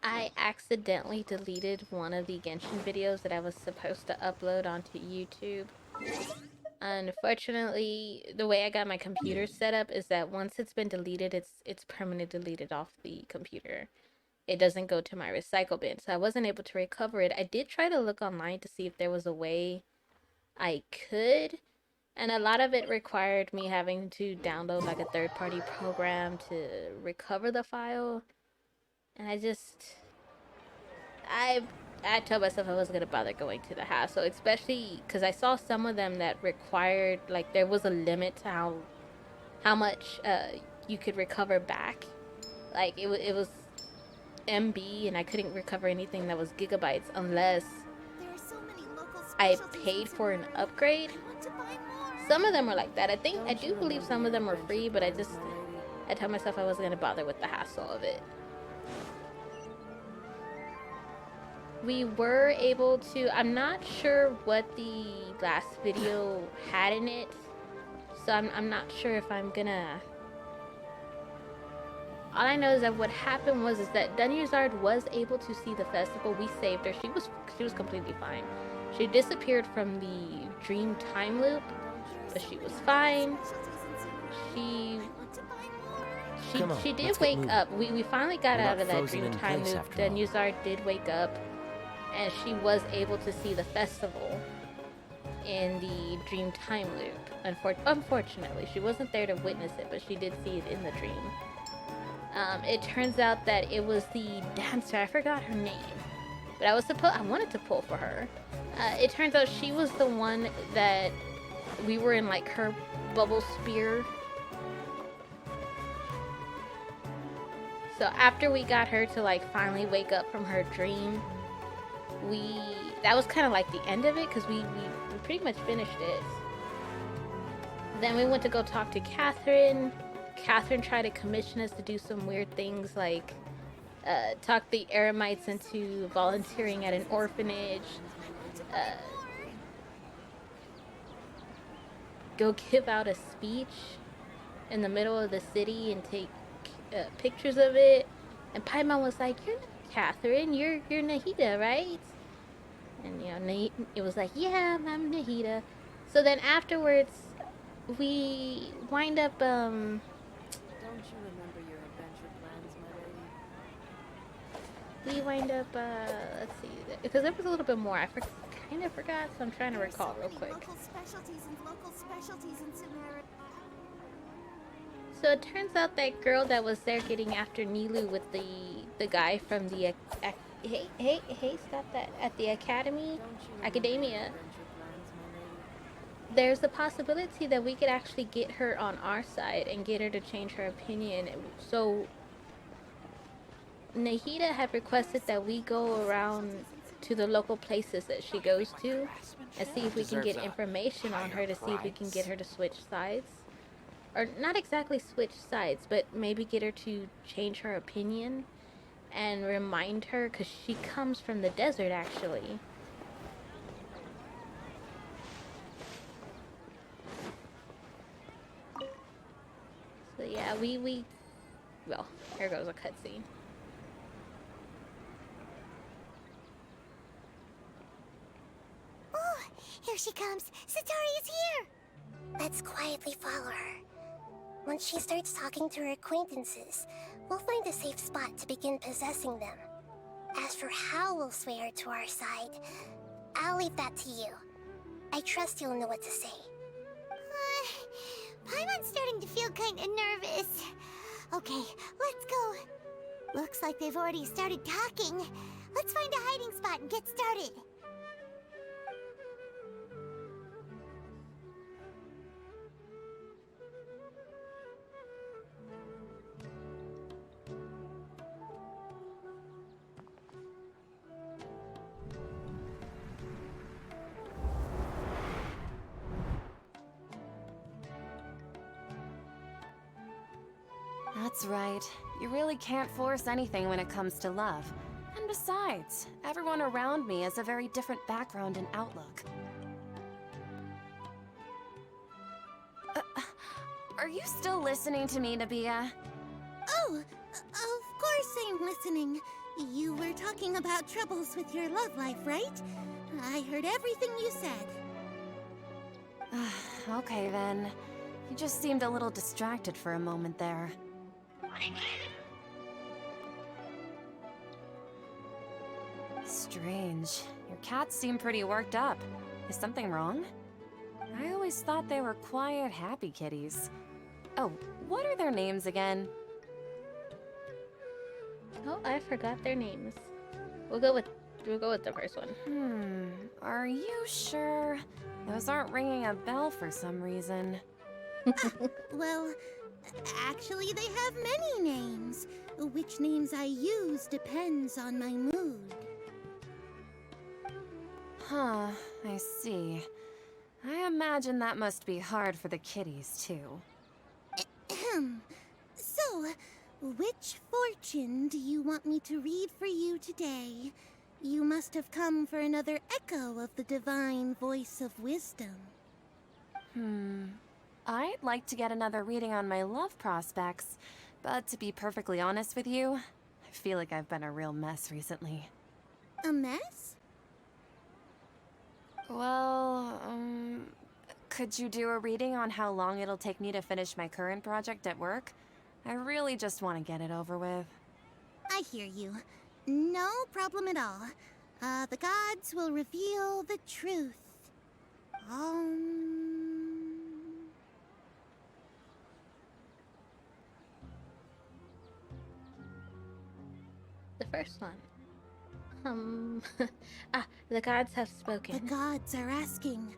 I accidentally deleted one of the Genshin videos that I was supposed to upload onto YouTube. Unfortunately, the way I got my computer set up is that once it's been deleted, it's permanently deleted off the computer. It doesn't go to my recycle bin, so I wasn't able to recover it. I did try to look online to see if there was a way I could, and a lot of it required me having to download like a third-party program to recover the file, and I I told myself I wasn't gonna bother going to the house. So especially because I saw some of them that required like there was a limit to how much you could recover back. Like it was MB, and I couldn't recover anything that was gigabytes unless I paid for an upgrade. Some of them were like that. I do believe some of them were free, but I told myself I wasn't gonna bother with the hassle of it. We were able to, I'm not sure what the last video had in it, so I'm not sure if I'm gonna, all I know is that what happened is that Dunyazard was able to see the festival. We saved her. She was completely fine. She disappeared from the dream time loop, but she was fine. She she did wake up. We finally got out of that dream time loop. Dunyazard did wake up, and she was able to see the festival in the dream time loop. Unfortunately, she wasn't there to witness it, but she did see it in the dream. It turns out that it was the dancer. I forgot her name, but I wanted to pull for her. It turns out she was the one that we were in like her bubble spear. So after we got her to like finally wake up from her dream, that was kind of like the end of it because we pretty much finished it. Then we went to go talk to Catherine. Catherine tried to commission us to do some weird things like talk the Eremites into volunteering at an orphanage, go give out a speech in the middle of the city and take pictures of it. And Paimon was like, "You're not Catherine, you're Nahida, right?" And you know, it was like, "Yeah, I'm Nahida." So then afterwards, we wind up Don't you remember your adventure plans, my lady? we wind up let's see, because there was a little bit more. Kind of forgot, so I'm trying to recall real quick. Local specialties in Sumeru. So it turns out that girl that was there getting after Nilu with the guy from the hey, stop that, at the academia. There's a possibility that we could actually get her on our side and get her to change her opinion. So Nahida had requested that we go around to the local places that she goes to and see if we can get information on her to see if we can get her to switch sides. Or not exactly switch sides, but maybe get her to change her opinion and remind her, because she comes from the desert actually. So yeah, well, here goes a cutscene. Oh, here she comes. Satari is here. Let's quietly follow her. Once she starts talking to her acquaintances, we'll find a safe spot to begin possessing them. As for how we'll sway her to our side, I'll leave that to you. I trust you'll know what to say. Paimon's starting to feel kinda nervous. Okay, let's go. Looks like they've already started talking. Let's find a hiding spot and get started. That's right. You really can't force anything when it comes to love. And besides, everyone around me has a very different background and outlook. Are you still listening to me, Nabia? Oh, of course I'm listening. You were talking about troubles with your love life, right? I heard everything you said. Okay then. You just seemed a little distracted for a moment there. Strange. Your cats seem pretty worked up. Is something wrong? I always thought they were quiet, happy kitties. Oh, what are their names again? Oh, I forgot their names. We'll go with the first one. Are you sure? Those aren't ringing a bell for some reason. Well, actually, they have many names. Which names I use depends on my mood. Huh, I see. I imagine that must be hard for the kitties, too. So, which fortune do you want me to read for you today? You must have come for another echo of the divine voice of wisdom. I'd like to get another reading on my love prospects, but to be perfectly honest with you, I feel like I've been a real mess recently. A mess? Well, could you do a reading on how long it'll take me to finish my current project at work? I really just want to get it over with. I hear you. No problem at all. The gods will reveal the truth. The first one. The gods have spoken. The gods are asking,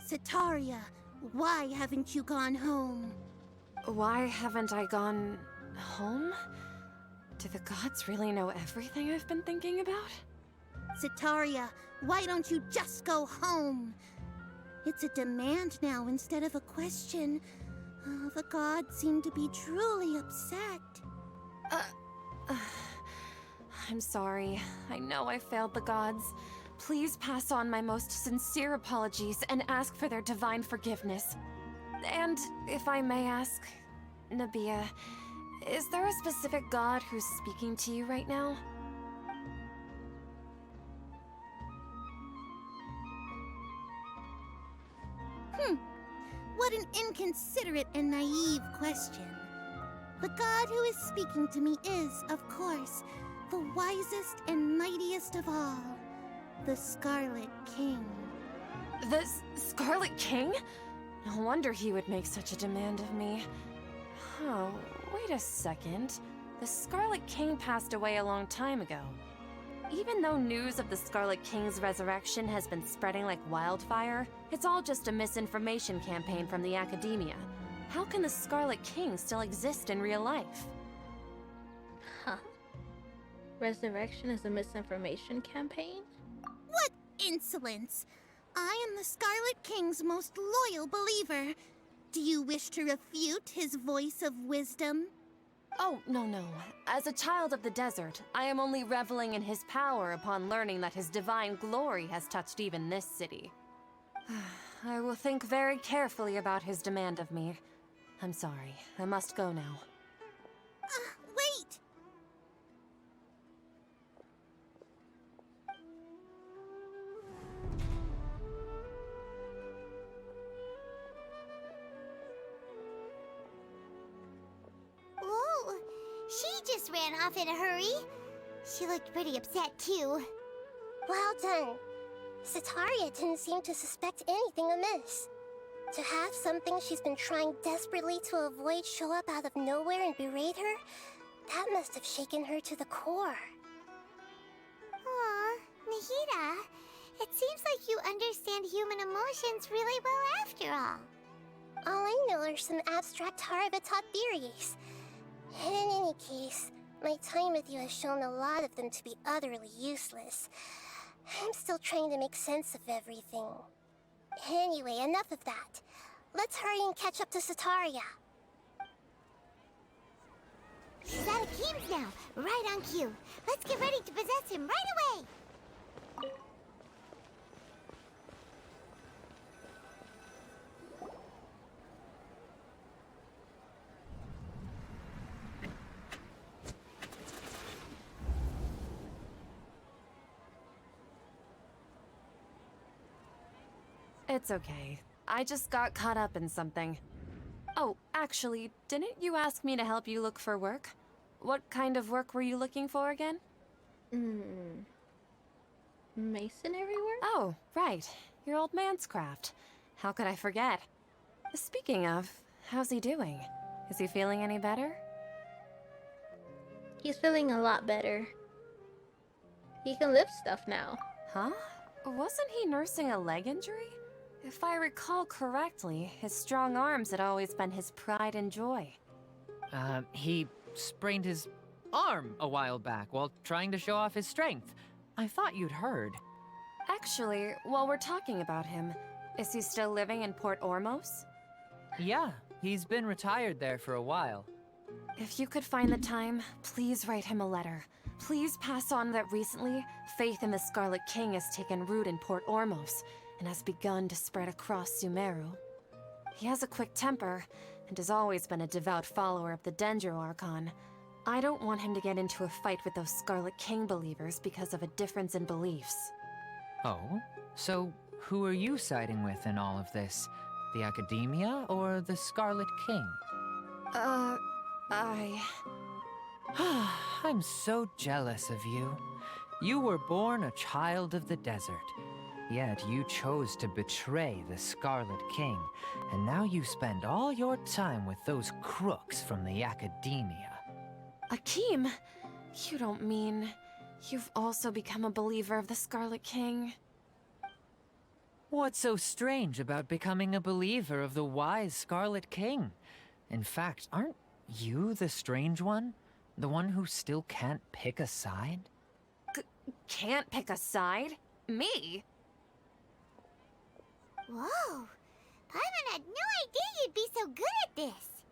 Setaria, why haven't you gone home? Why haven't I gone home? Do the gods really know everything I've been thinking about? Setaria, why don't you just go home? It's a demand now instead of a question. The gods seem to be truly upset. I'm sorry. I know I failed the gods. Please pass on my most sincere apologies and ask for their divine forgiveness. And if I may ask, Nabia, is there a specific god who's speaking to you right now? What an inconsiderate and naive question. The god who is speaking to me is, of course, the wisest and mightiest of all, the Scarlet King. The Scarlet King? No wonder he would make such a demand of me. Oh, wait a second. The Scarlet King passed away a long time ago. Even though news of the Scarlet King's resurrection has been spreading like wildfire, it's all just a misinformation campaign from the academia. How can the Scarlet King still exist in real life? Huh. Resurrection is a misinformation campaign? What insolence! I am the Scarlet King's most loyal believer. Do you wish to refute his voice of wisdom? Oh, no. As a child of the desert, I am only reveling in his power upon learning that his divine glory has touched even this city. I will think very carefully about his demand of me. I'm sorry. I must go now. Wait! Whoa! She just ran off in a hurry. She looked pretty upset, too. Well done. Setaria didn't seem to suspect anything amiss. To have something she's been trying desperately to avoid show up out of nowhere and berate her, that must have shaken her to the core. Aw, Nahida, it seems like you understand human emotions really well after all. All I know are some abstract Harvard-taught theories. And in any case, my time with you has shown a lot of them to be utterly useless. I'm still trying to make sense of everything. Anyway, enough of that. Let's hurry and catch up to Setaria. He's at Akeem's now, right on cue. Let's get ready to possess him right away! It's okay. I just got caught up in something. Oh, actually, didn't you ask me to help you look for work? What kind of work were you looking for again? Masonry work? Oh, right. Your old man's craft. How could I forget? Speaking of, how's he doing? Is he feeling any better? He's feeling a lot better. He can lift stuff now. Huh? Wasn't he nursing a leg injury? If I recall correctly, his strong arms had always been his pride and joy. He sprained his arm a while back while trying to show off his strength. I thought you'd heard. Actually, while we're talking about him, is he still living in Port Ormos? Yeah, he's been retired there for a while. If you could find the time, please write him a letter. Please pass on that recently, faith in the Scarlet King has taken root in Port Ormos and has begun to spread across Sumeru. He has a quick temper and has always been a devout follower of the Dendro Archon. I don't want him to get into a fight with those Scarlet King believers because of a difference in beliefs. Oh? So, who are you siding with in all of this? The Academia or the Scarlet King? I'm so jealous of you. You were born a child of the desert, yet you chose to betray the Scarlet King, and now you spend all your time with those crooks from the Academia. Akeem, you don't mean you've also become a believer of the Scarlet King? What's so strange about becoming a believer of the wise Scarlet King? In fact, aren't you the strange one? The one who still can't pick a side? Can't pick a side? Me? Whoa! Paimon had no idea you'd be so good at this!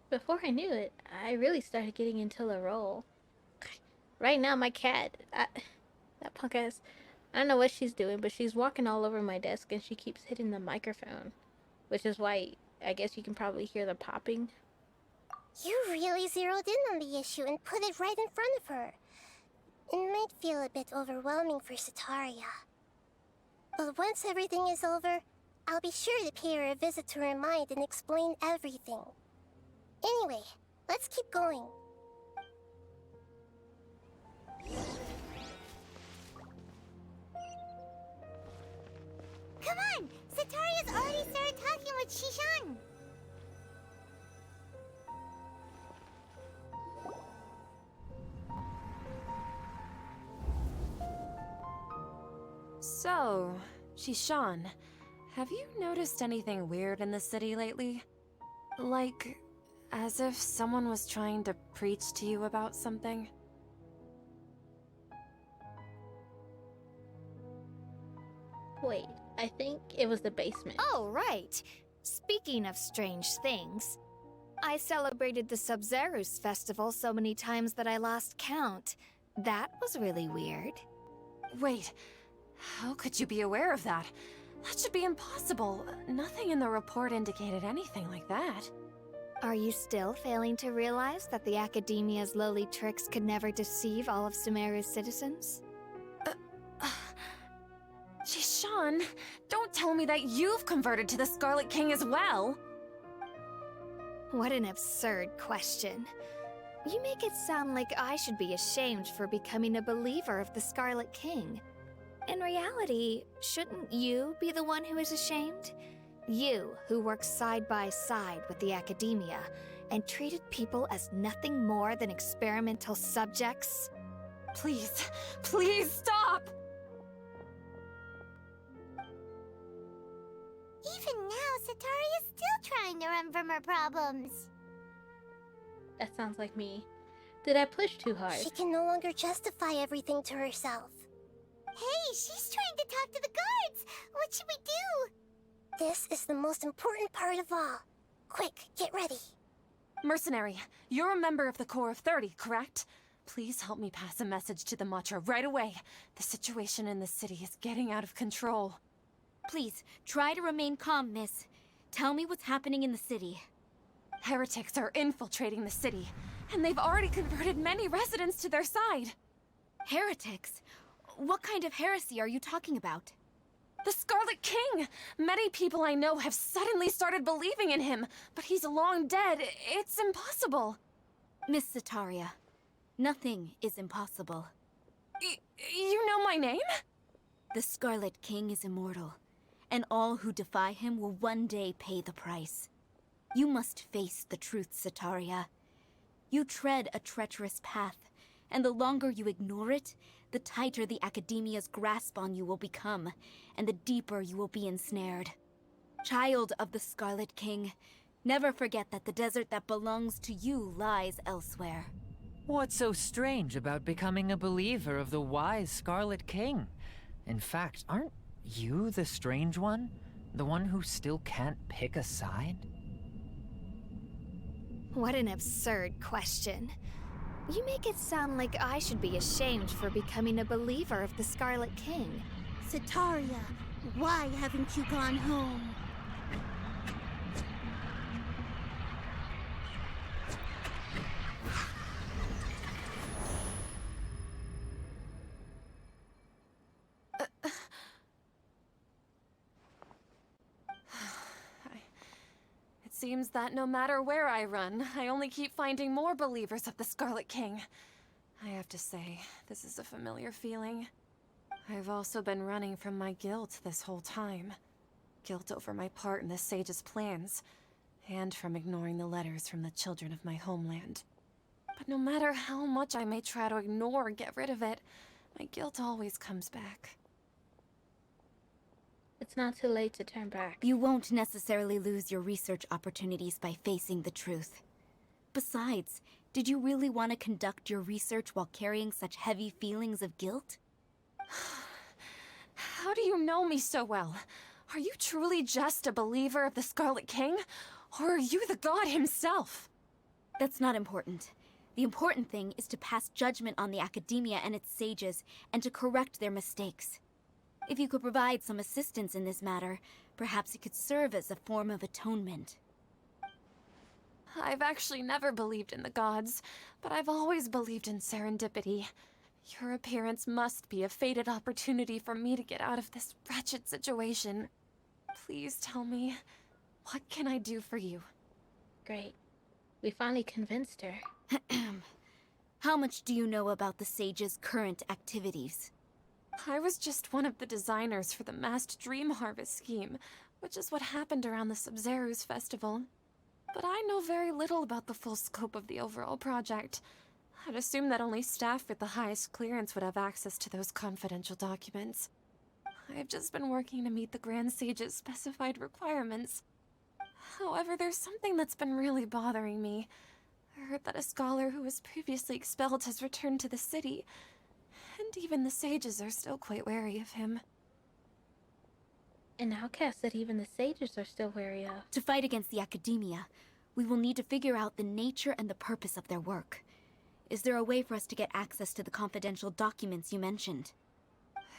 Before I knew it, I really started getting into the role. Right now, my cat, that punk ass, I don't know what she's doing, but she's walking all over my desk and she keeps hitting the microphone. Which is why I guess you can probably hear the popping. You really zeroed in on the issue and put it right in front of her. It might feel a bit overwhelming for Sataria. But once everything is over, I'll be sure to pay her a visit to her mind and explain everything. Anyway, let's keep going. Come on! Sataria's already started talking with Shishan! So, Shishan, have you noticed anything weird in the city lately? Like, as if someone was trying to preach to you about something? Wait, I think it was the basement. Oh, right. Speaking of strange things, I celebrated the Sub-Zerus festival so many times that I lost count. That was really weird. Wait, how could you be aware of that? That should be impossible. Nothing in the report indicated anything like that. Are you still failing to realize that the Academia's lowly tricks could never deceive all of Sumeru's citizens? Shishan, don't tell me that you've converted to the Scarlet King as well! What an absurd question. You make it sound like I should be ashamed for becoming a believer of the Scarlet King. In reality, shouldn't you be the one who is ashamed? You, who works side by side with the Academia and treated people as nothing more than experimental subjects? Please, please stop! Even now, Sataria's still trying to run from her problems. That sounds like me. Did I push too hard? She can no longer justify everything to herself. Hey, she's trying to talk to the guards! What should we do? This is the most important part of all. Quick, get ready. Mercenary, you're a member of the Corps of 30, correct? Please help me pass a message to the Matra right away. The situation in the city is getting out of control. Please, try to remain calm, miss. Tell me what's happening in the city. Heretics are infiltrating the city, and they've already converted many residents to their side. Heretics? What kind of heresy are you talking about? The Scarlet King! Many people I know have suddenly started believing in him, but he's long dead. It's impossible. Miss Sataria, nothing is impossible. You know my name? The Scarlet King is immortal, and all who defy him will one day pay the price. You must face the truth, Sataria. You tread a treacherous path, and the longer you ignore it, the tighter the Academia's grasp on you will become, and the deeper you will be ensnared. Child of the Scarlet King, never forget that the desert that belongs to you lies elsewhere. What's so strange about becoming a believer of the wise Scarlet King? In fact, aren't you the strange one? The one who still can't pick a side? What an absurd question. You make it sound like I should be ashamed for becoming a believer of the Scarlet King. Sataria, why haven't you gone home? It seems that no matter where I run, I only keep finding more believers of the Scarlet King. I have to say, this is a familiar feeling. I've also been running from my guilt this whole time. Guilt over my part in the Sage's plans, and from ignoring the letters from the children of my homeland. But no matter how much I may try to ignore or get rid of it, my guilt always comes back. It's not too late to turn back. You won't necessarily lose your research opportunities by facing the truth. Besides, did you really want to conduct your research while carrying such heavy feelings of guilt? How do you know me so well? Are you truly just a believer of the Scarlet King? Or are you the god himself? That's not important. The important thing is to pass judgment on the Academia and its sages, and to correct their mistakes. If you could provide some assistance in this matter, perhaps it could serve as a form of atonement. I've actually never believed in the gods, but I've always believed in serendipity. Your appearance must be a fated opportunity for me to get out of this wretched situation. Please tell me, what can I do for you? Great. We finally convinced her. How much do you know about the sage's current activities? I was just one of the designers for the massed dream harvest scheme, which is what happened around the Sub-Zeru's festival. But I know very little about the full scope of the overall project. I'd assume that only staff with the highest clearance would have access to those confidential documents. I've just been working to meet the Grand Sage's specified requirements. However, there's something that's been really bothering me. I heard that a scholar who was previously expelled has returned to the city, and even the sages are still quite wary of him. An outcast that even the sages are still wary of. To fight against the Academia, we will need to figure out the nature and the purpose of their work. Is there a way for us to get access to the confidential documents you mentioned?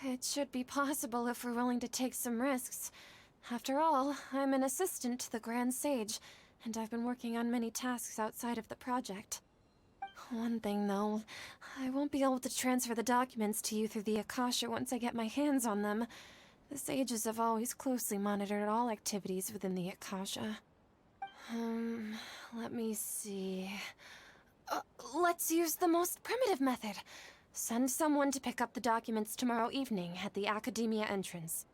It should be possible if we're willing to take some risks. After all, I'm an assistant to the Grand Sage, and I've been working on many tasks outside of the project. One thing, though, I won't be able to transfer the documents to you through the Akasha once I get my hands on them. The sages have always closely monitored all activities within the Akasha. Let me see... let's use the most primitive method. Send someone to pick up the documents tomorrow evening at the Academia entrance.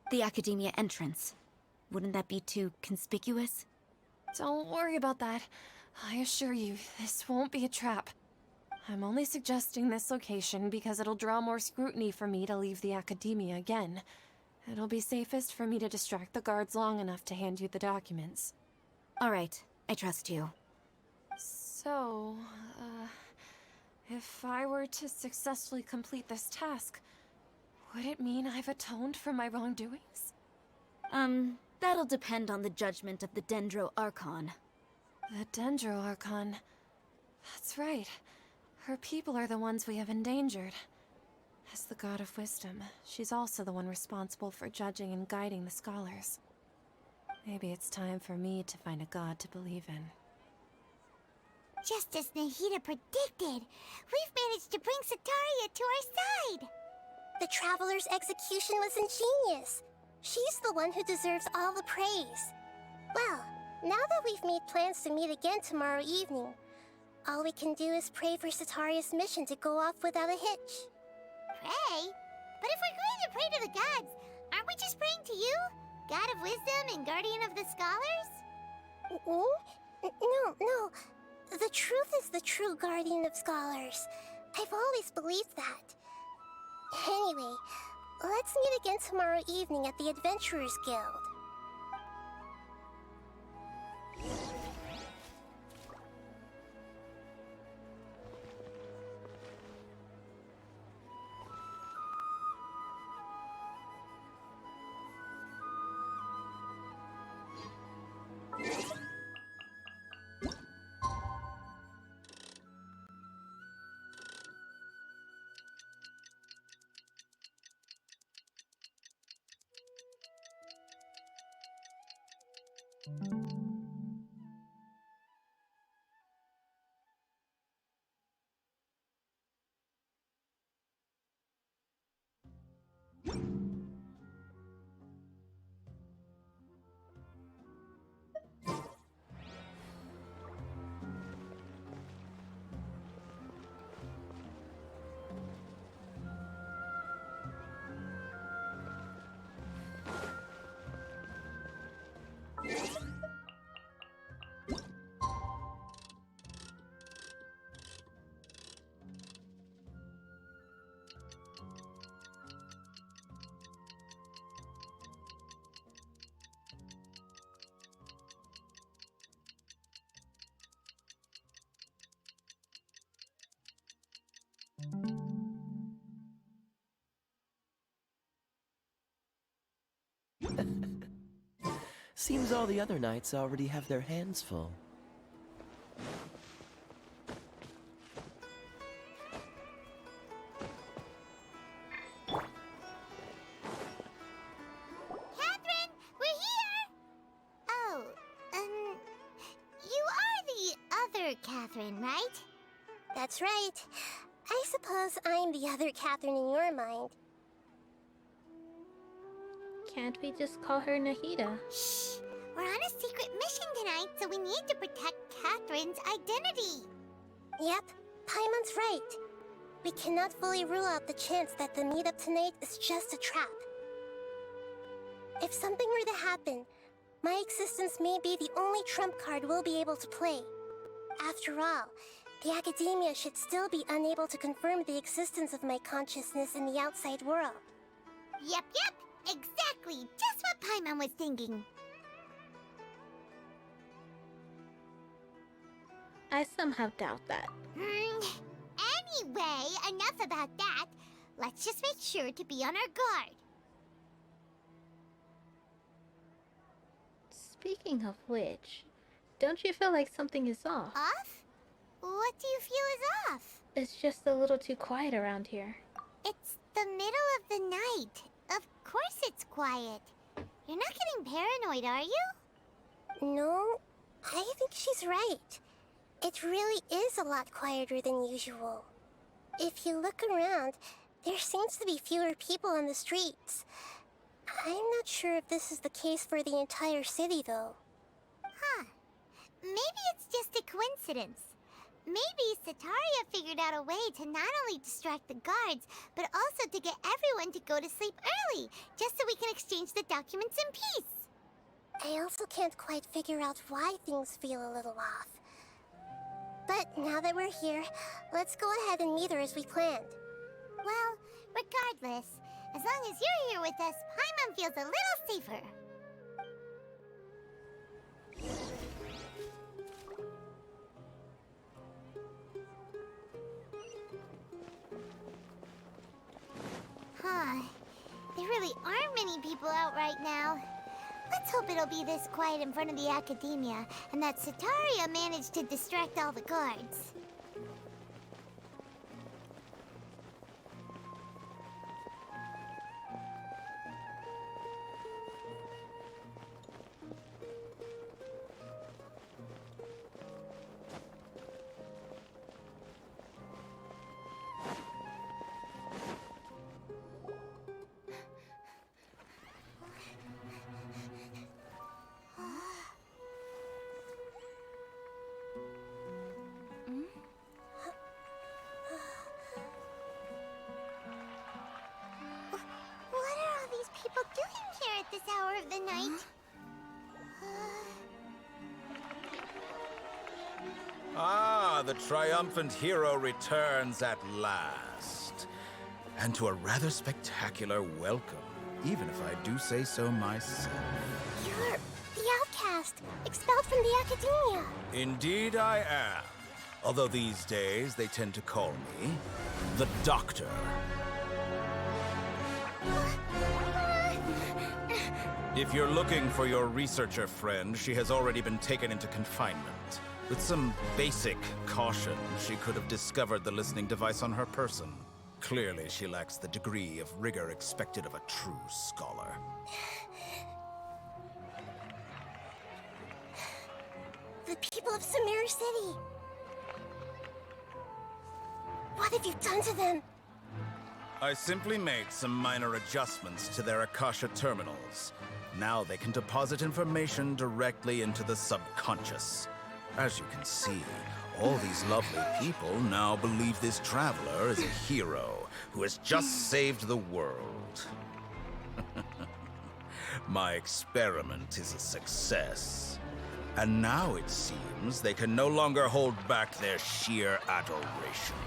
The Academia entrance. Wouldn't that be too conspicuous? Don't worry about that. I assure you, this won't be a trap. I'm only suggesting this location because it'll draw more scrutiny for me to leave the Academia again. It'll be safest for me to distract the guards long enough to hand you the documents. All right, I trust you. So, if I were to successfully complete this task, would it mean I've atoned for my wrongdoings? That'll depend on the judgment of the Dendro Archon. The Dendro Archon. That's right. Her people are the ones we have endangered. As the God of Wisdom, she's also the one responsible for judging and guiding the scholars. Maybe it's time for me to find a god to believe in. Just as Nahida predicted, we've managed to bring Sataria to our side! The Traveler's execution was ingenious. She's the one who deserves all the praise. Well, now that we've made plans to meet again tomorrow evening, all we can do is pray for Sataria's mission to go off without a hitch. Pray? But if we're going to pray to the gods, aren't we just praying to you? God of wisdom and guardian of the scholars? No. The truth is the true guardian of scholars. I've always believed that. Anyway, let's meet again tomorrow evening at the Adventurers Guild. Seems all the other knights already have their hands full. Catherine, we're here! Oh, you are the other Catherine, right? That's right. I suppose I'm the other Catherine in your mind. Can't we just call her Nahida? Shh! We're on a secret mission tonight, so we need to protect Catherine's identity. Yep, Paimon's right. We cannot fully rule out the chance that the meetup tonight is just a trap. If something were to happen, my existence may be the only trump card we'll be able to play. After all, the Academia should still be unable to confirm the existence of my consciousness in the outside world. Yep, exactly. Just what Paimon was thinking. I somehow doubt that. Anyway, enough about that. Let's just make sure to be on our guard. Speaking of which, don't you feel like something is off? Off? What do you feel is off? It's just a little too quiet around here. It's the middle of the night. Of course it's quiet. You're not getting paranoid, are you? No, I think she's right. It really is a lot quieter than usual. If you look around, there seems to be fewer people on the streets. I'm not sure if this is the case for the entire city, though. Huh. Maybe it's just a coincidence. Maybe Sataria figured out a way to not only distract the guards, but also to get everyone to go to sleep early, just so we can exchange the documents in peace. I also can't quite figure out why things feel a little off. But now that we're here, let's go ahead and meet her as we planned. Well, regardless, as long as you're here with us, Paimon feels a little safer. Huh. There really aren't many people out right now. Let's hope it'll be this quiet in front of the Academia, and that Sataria managed to distract all the guards. at this hour of the night. Ah, the triumphant hero returns at last. And to a rather spectacular welcome, even if I do say so myself. You're the outcast, expelled from the academia. Indeed I am. Although these days they tend to call me the Doctor. If you're looking for your researcher friend, she has already been taken into confinement. With some basic caution, she could have discovered the listening device on her person. Clearly, she lacks the degree of rigor expected of a true scholar. The people of Sumeru City. What have you done to them? I simply made some minor adjustments to their Akasha terminals. Now they can deposit information directly into the subconscious. As you can see, all these lovely people now believe this traveler is a hero who has just saved the world. My experiment is a success. And now it seems they can no longer hold back their sheer adoration.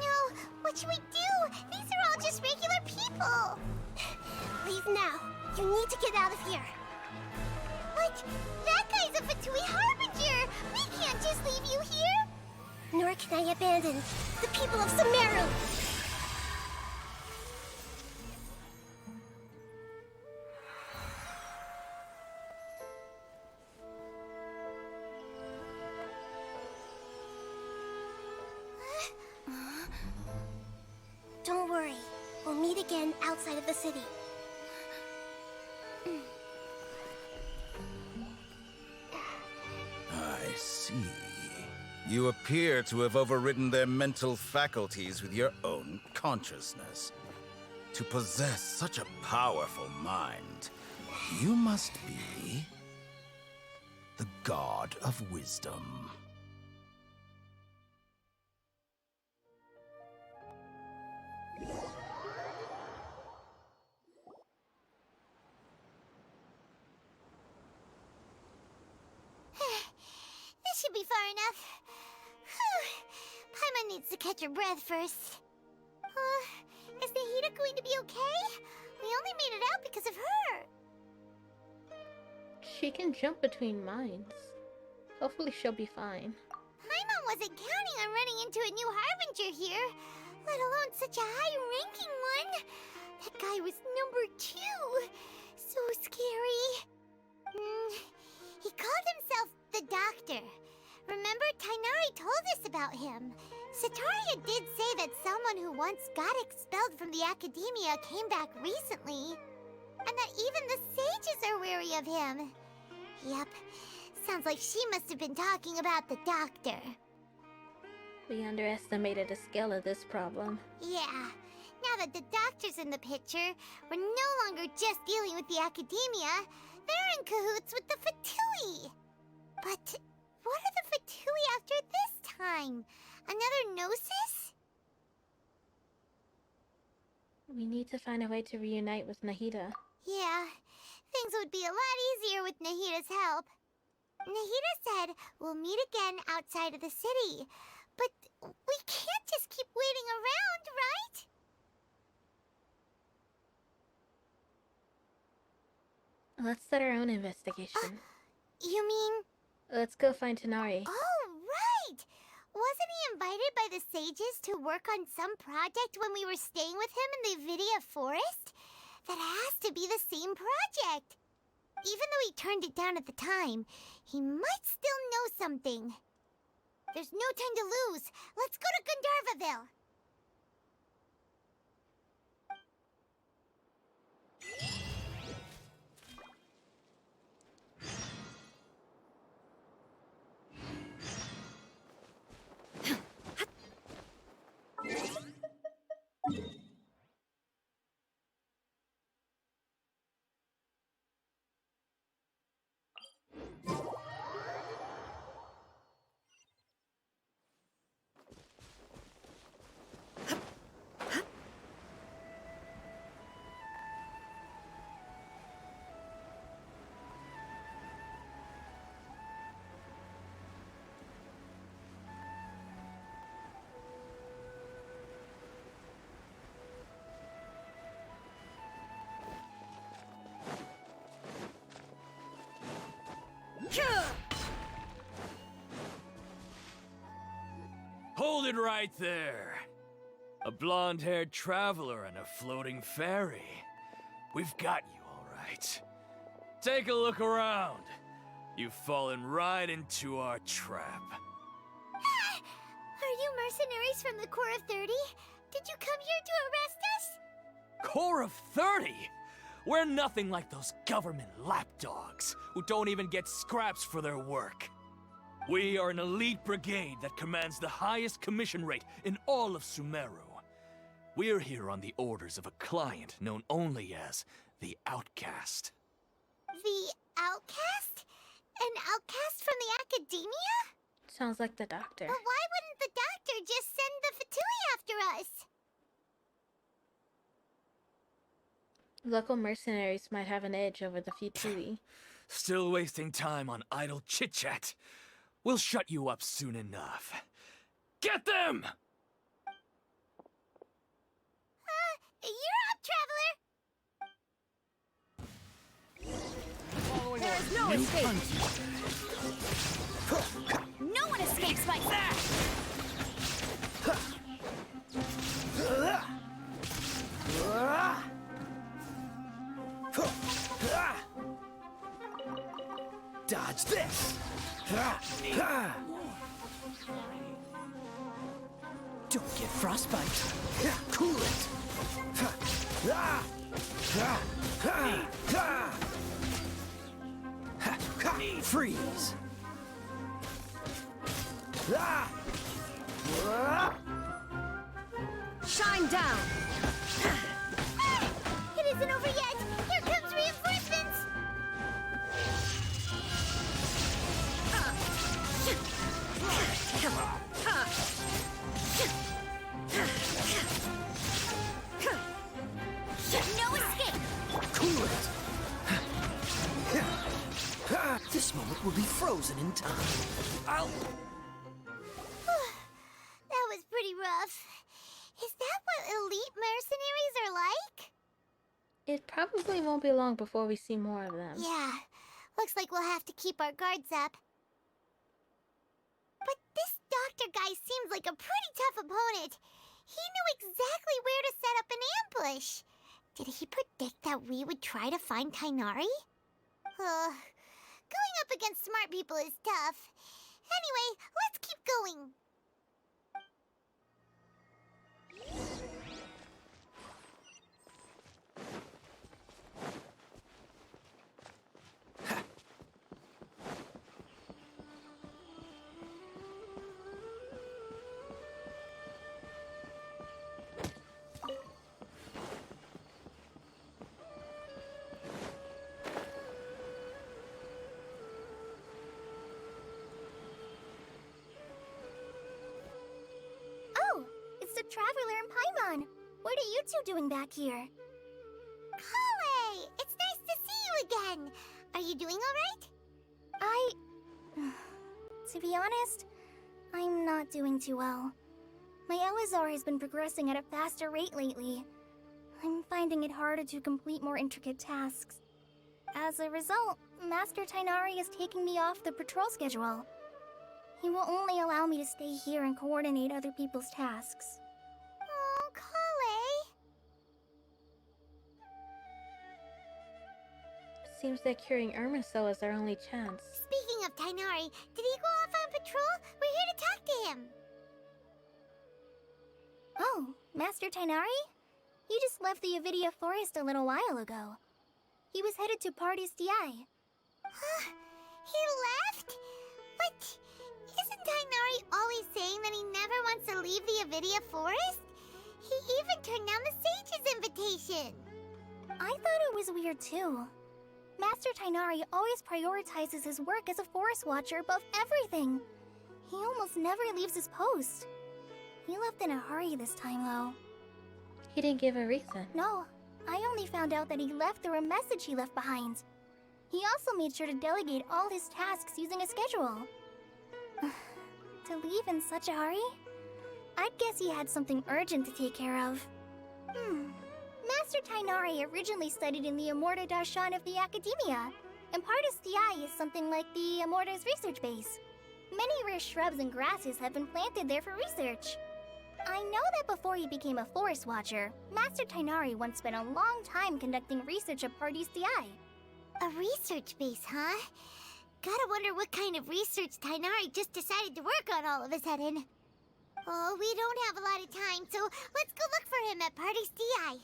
No, what should we do? These are all just regular people. Leave now. You need to get out of here. But that guy's a Fatui Harbinger. We can't just leave you here. Nor can I abandon the people of Sumeru. Don't worry. We'll meet again outside of the city. I see. You appear to have overridden their mental faculties with your own consciousness. To possess such a powerful mind, you must be the god of wisdom. This should be far enough. Paimon needs to catch her breath first. Is Nahida going to be okay? We only made it out because of her. She can jump between minds. Hopefully she'll be fine. Paimon wasn't counting on running into a new Harbinger here, let alone such a high-ranking one. That guy was number 2. So scary. He called himself the Doctor. Remember, Tainari told us about him. Sataria did say that someone who once got expelled from the academia came back recently. And that even the sages are wary of him. Yep, sounds like she must have been talking about the Doctor. We underestimated the scale of this problem. Yeah, now that the Doctor's in the picture, we're no longer just dealing with the academia. They're in cahoots with the Fatui. But what are the Fatui after this time? Another Gnosis? We need to find a way to reunite with Nahida. Yeah, things would be a lot easier with Nahida's help. Nahida said we'll meet again outside of the city. But we can't just keep waiting around, right? Let's start our own investigation. You mean... Let's go find Tanari. Oh, right! Wasn't he invited by the sages to work on some project when we were staying with him in the Vidia Forest? That has to be the same project. Even though he turned it down at the time, he might still know something. There's no time to lose. Let's go to Gandharvaville. Hold it right there. A blonde-haired traveler and a floating fairy. We've got you, all right. Take a look around. You've fallen right into our trap. Are you mercenaries from the Corps of 30? Did you come here to arrest us? Corps of 30? We're nothing like those government lapdogs who don't even get scraps for their work. We are an elite brigade that commands the highest commission rate in all of Sumeru. We're here on the orders of a client known only as the Outcast. The Outcast? An outcast from the Academia? Sounds like the doctor. But why wouldn't the doctor just send the Fatui after us? Local mercenaries might have an edge over the Futui. Still wasting time on idle chit-chat. We'll shut you up soon enough. Get them! You're up, traveler! There is no escape! No one escapes my back! Dodge this! Don't get frostbite. Cool it. Freeze. Shine down! It isn't over yet! Here comes reinforcements! No escape! Cool it. This moment will be frozen in time. I'll... That was pretty rough. Is that what elite mercenaries are like? It probably won't be long before we see more of them. Yeah, looks like we'll have to keep our guards up. But this doctor guy seems like a pretty tough opponent. He knew exactly where to set up an ambush. Did he predict that we would try to find Tighnari? Going up against smart people is tough. Anyway, let's keep going. The Traveler and Paimon. What are you two doing back here? Kale! It's nice to see you again. Are you doing alright? To be honest, I'm not doing too well. My Elazar has been progressing at a faster rate lately. I'm finding it harder to complete more intricate tasks. As a result, Master Tighnari is taking me off the patrol schedule. He will only allow me to stay here and coordinate other people's tasks. Oh, Kale! Seems that curing Irminsul is our only chance. Speaking of Tighnari, did he go off on patrol? We're here to talk to him. Oh, Master Tighnari? He just left the Avidia Forest a little while ago. He was headed to Pardes Di. Huh? He left? But isn't Tighnari always saying that he never wants to leave the Avidia Forest? He even turned down the Sage's invitation. I thought it was weird too. Master Tighnari always prioritizes his work as a forest watcher above everything. He almost never leaves his post. He left in a hurry this time though. He didn't give a reason. No, I only found out that he left through a message he left behind. He also made sure to delegate all his tasks using a schedule. To leave in such a hurry? I'd guess he had something urgent to take care of. Master Tighnari originally studied in the Amorta Darshan of the Academia, and Pardes Di is something like the Amorta's research base. Many rare shrubs and grasses have been planted there for research. I know that before he became a forest watcher, Master Tainari once spent a long time conducting research at Party's DI. A research base, huh? Gotta wonder what kind of research Tainari just decided to work on all of a sudden. Oh, we don't have a lot of time, so let's go look for him at Party's DI.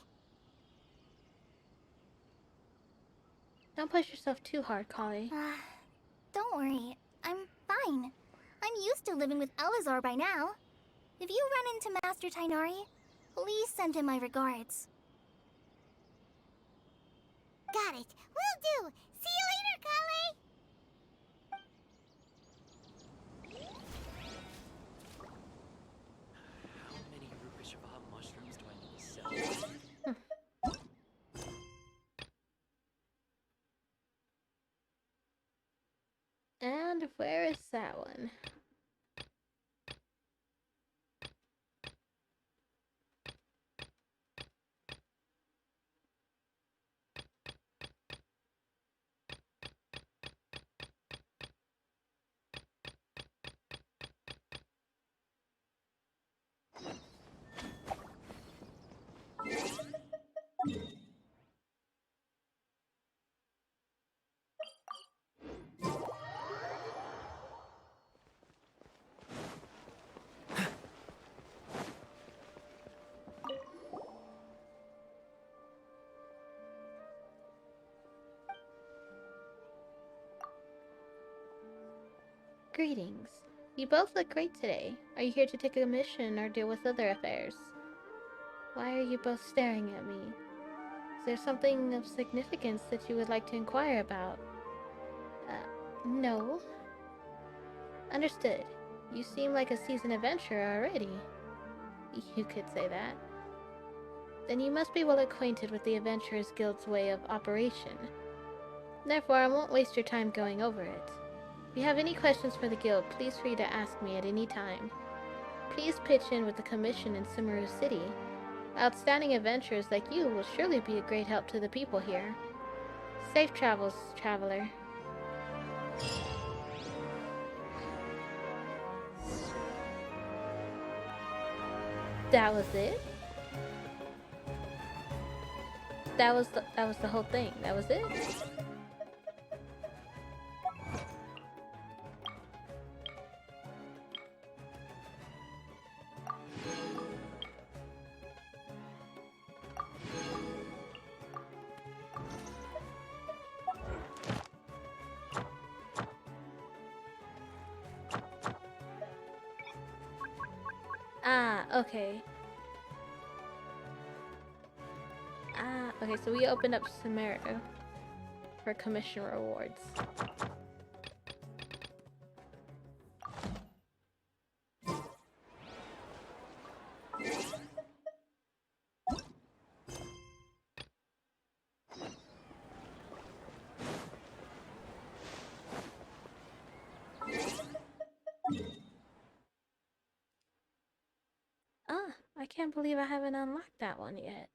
Don't push yourself too hard, Kali. Don't worry, I'm fine. I'm used to living with Elazar by now. If you run into Master Tainari, please send him my regards. Got it. Will do. See you later, Kali. How many Rukashava mushrooms do I need to sell? And where is that one? Greetings. You both look great today. Are you here to take a mission or deal with other affairs? Why are you both staring at me? Is there something of significance that you would like to inquire about? No. Understood. You seem like a seasoned adventurer already. You could say that. Then you must be well acquainted with the Adventurers Guild's way of operation. Therefore, I won't waste your time going over it. If you have any questions for the guild, please feel free to ask me at any time. Please pitch in with the commission in Sumeru City. Outstanding adventurers like you will surely be a great help to the people here. Safe travels, traveler. That was it? That was the whole thing. That was it? Okay. Okay, so we opened up Sumeru for commission rewards. I can't believe I haven't unlocked that one yet.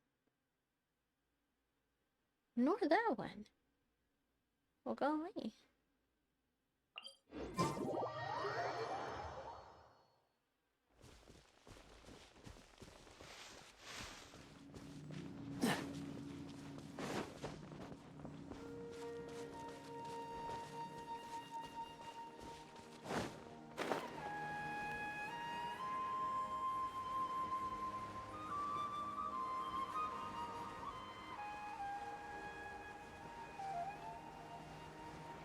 Nor that one. Well, go away.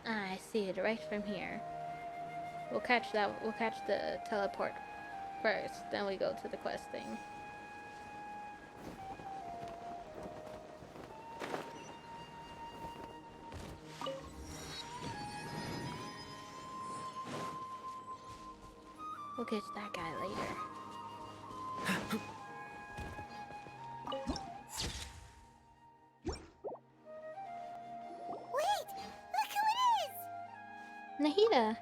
I see it right from here. We'll catch the teleport first, then we go to the quest thing. We'll catch that guy later. Nahida!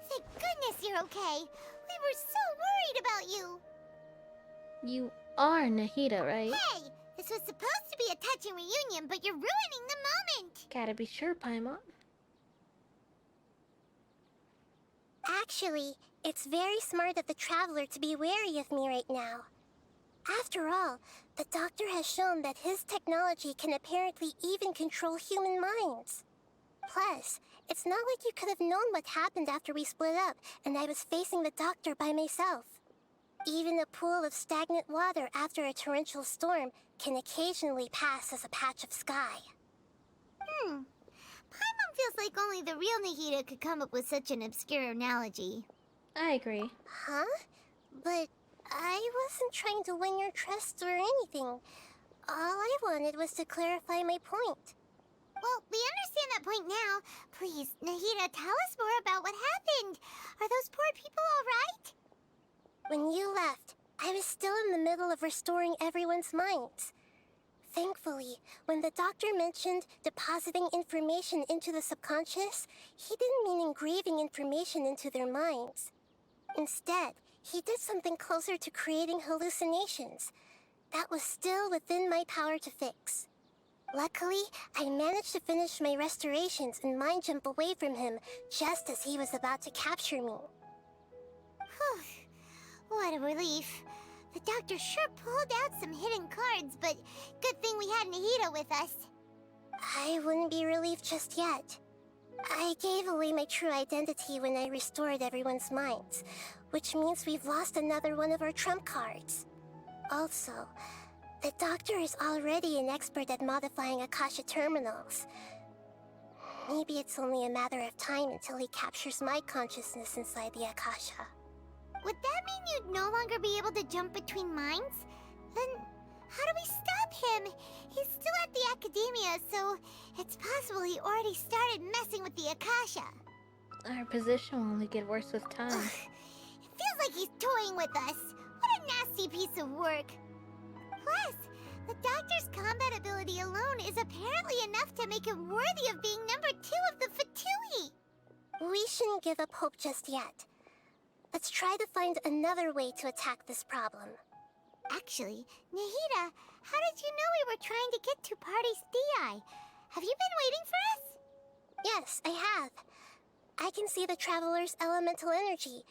Thank goodness you're okay. We were so worried about you. You are Nahida, right? Hey! This was supposed to be a touching reunion, but you're ruining the moment! Gotta be sure, Paimon. Actually, it's very smart of the Traveler to be wary of me right now. After all, the Doctor has shown that his technology can apparently even control human minds. Plus, it's not like you could have known what happened after we split up and I was facing the Doctor by myself. Even a pool of stagnant water after a torrential storm can occasionally pass as a patch of sky. Paimon feels like only the real Nahida could come up with such an obscure analogy. I agree. Huh? But I wasn't trying to win your trust or anything. All I wanted was to clarify my point. Well, we understand that point now. Please, Nahida, tell us more about what happened. Are those poor people all right? When you left, I was still in the middle of restoring everyone's minds. Thankfully, when the Doctor mentioned depositing information into the subconscious, he didn't mean engraving information into their minds. Instead, he did something closer to creating hallucinations. That was still within my power to fix. Luckily, I managed to finish my restorations and mind jump away from him just as he was about to capture me. Whew. What a relief. The Doctor sure pulled out some hidden cards, but good thing we had Nahida with us. I wouldn't be relieved just yet. I gave away my true identity when I restored everyone's minds, which means we've lost another one of our trump cards. Also, the Doctor is already an expert at modifying Akasha terminals. Maybe it's only a matter of time until he captures my consciousness inside the Akasha. Would that mean you'd no longer be able to jump between minds? Then how do we stop him? He's still at the Academia, so it's possible he already started messing with the Akasha. Our position will only get worse with time. It feels like he's toying with us. What a nasty piece of work. Plus, the Doctor's combat ability alone is apparently enough to make him worthy of being number 2 of the Fatui. We shouldn't give up hope just yet. Let's try to find another way to attack this problem. Actually, Nahida, how did you know we were trying to get to Party's DI? Have you been waiting for us? Yes, I have. I can see the Traveler's elemental energy,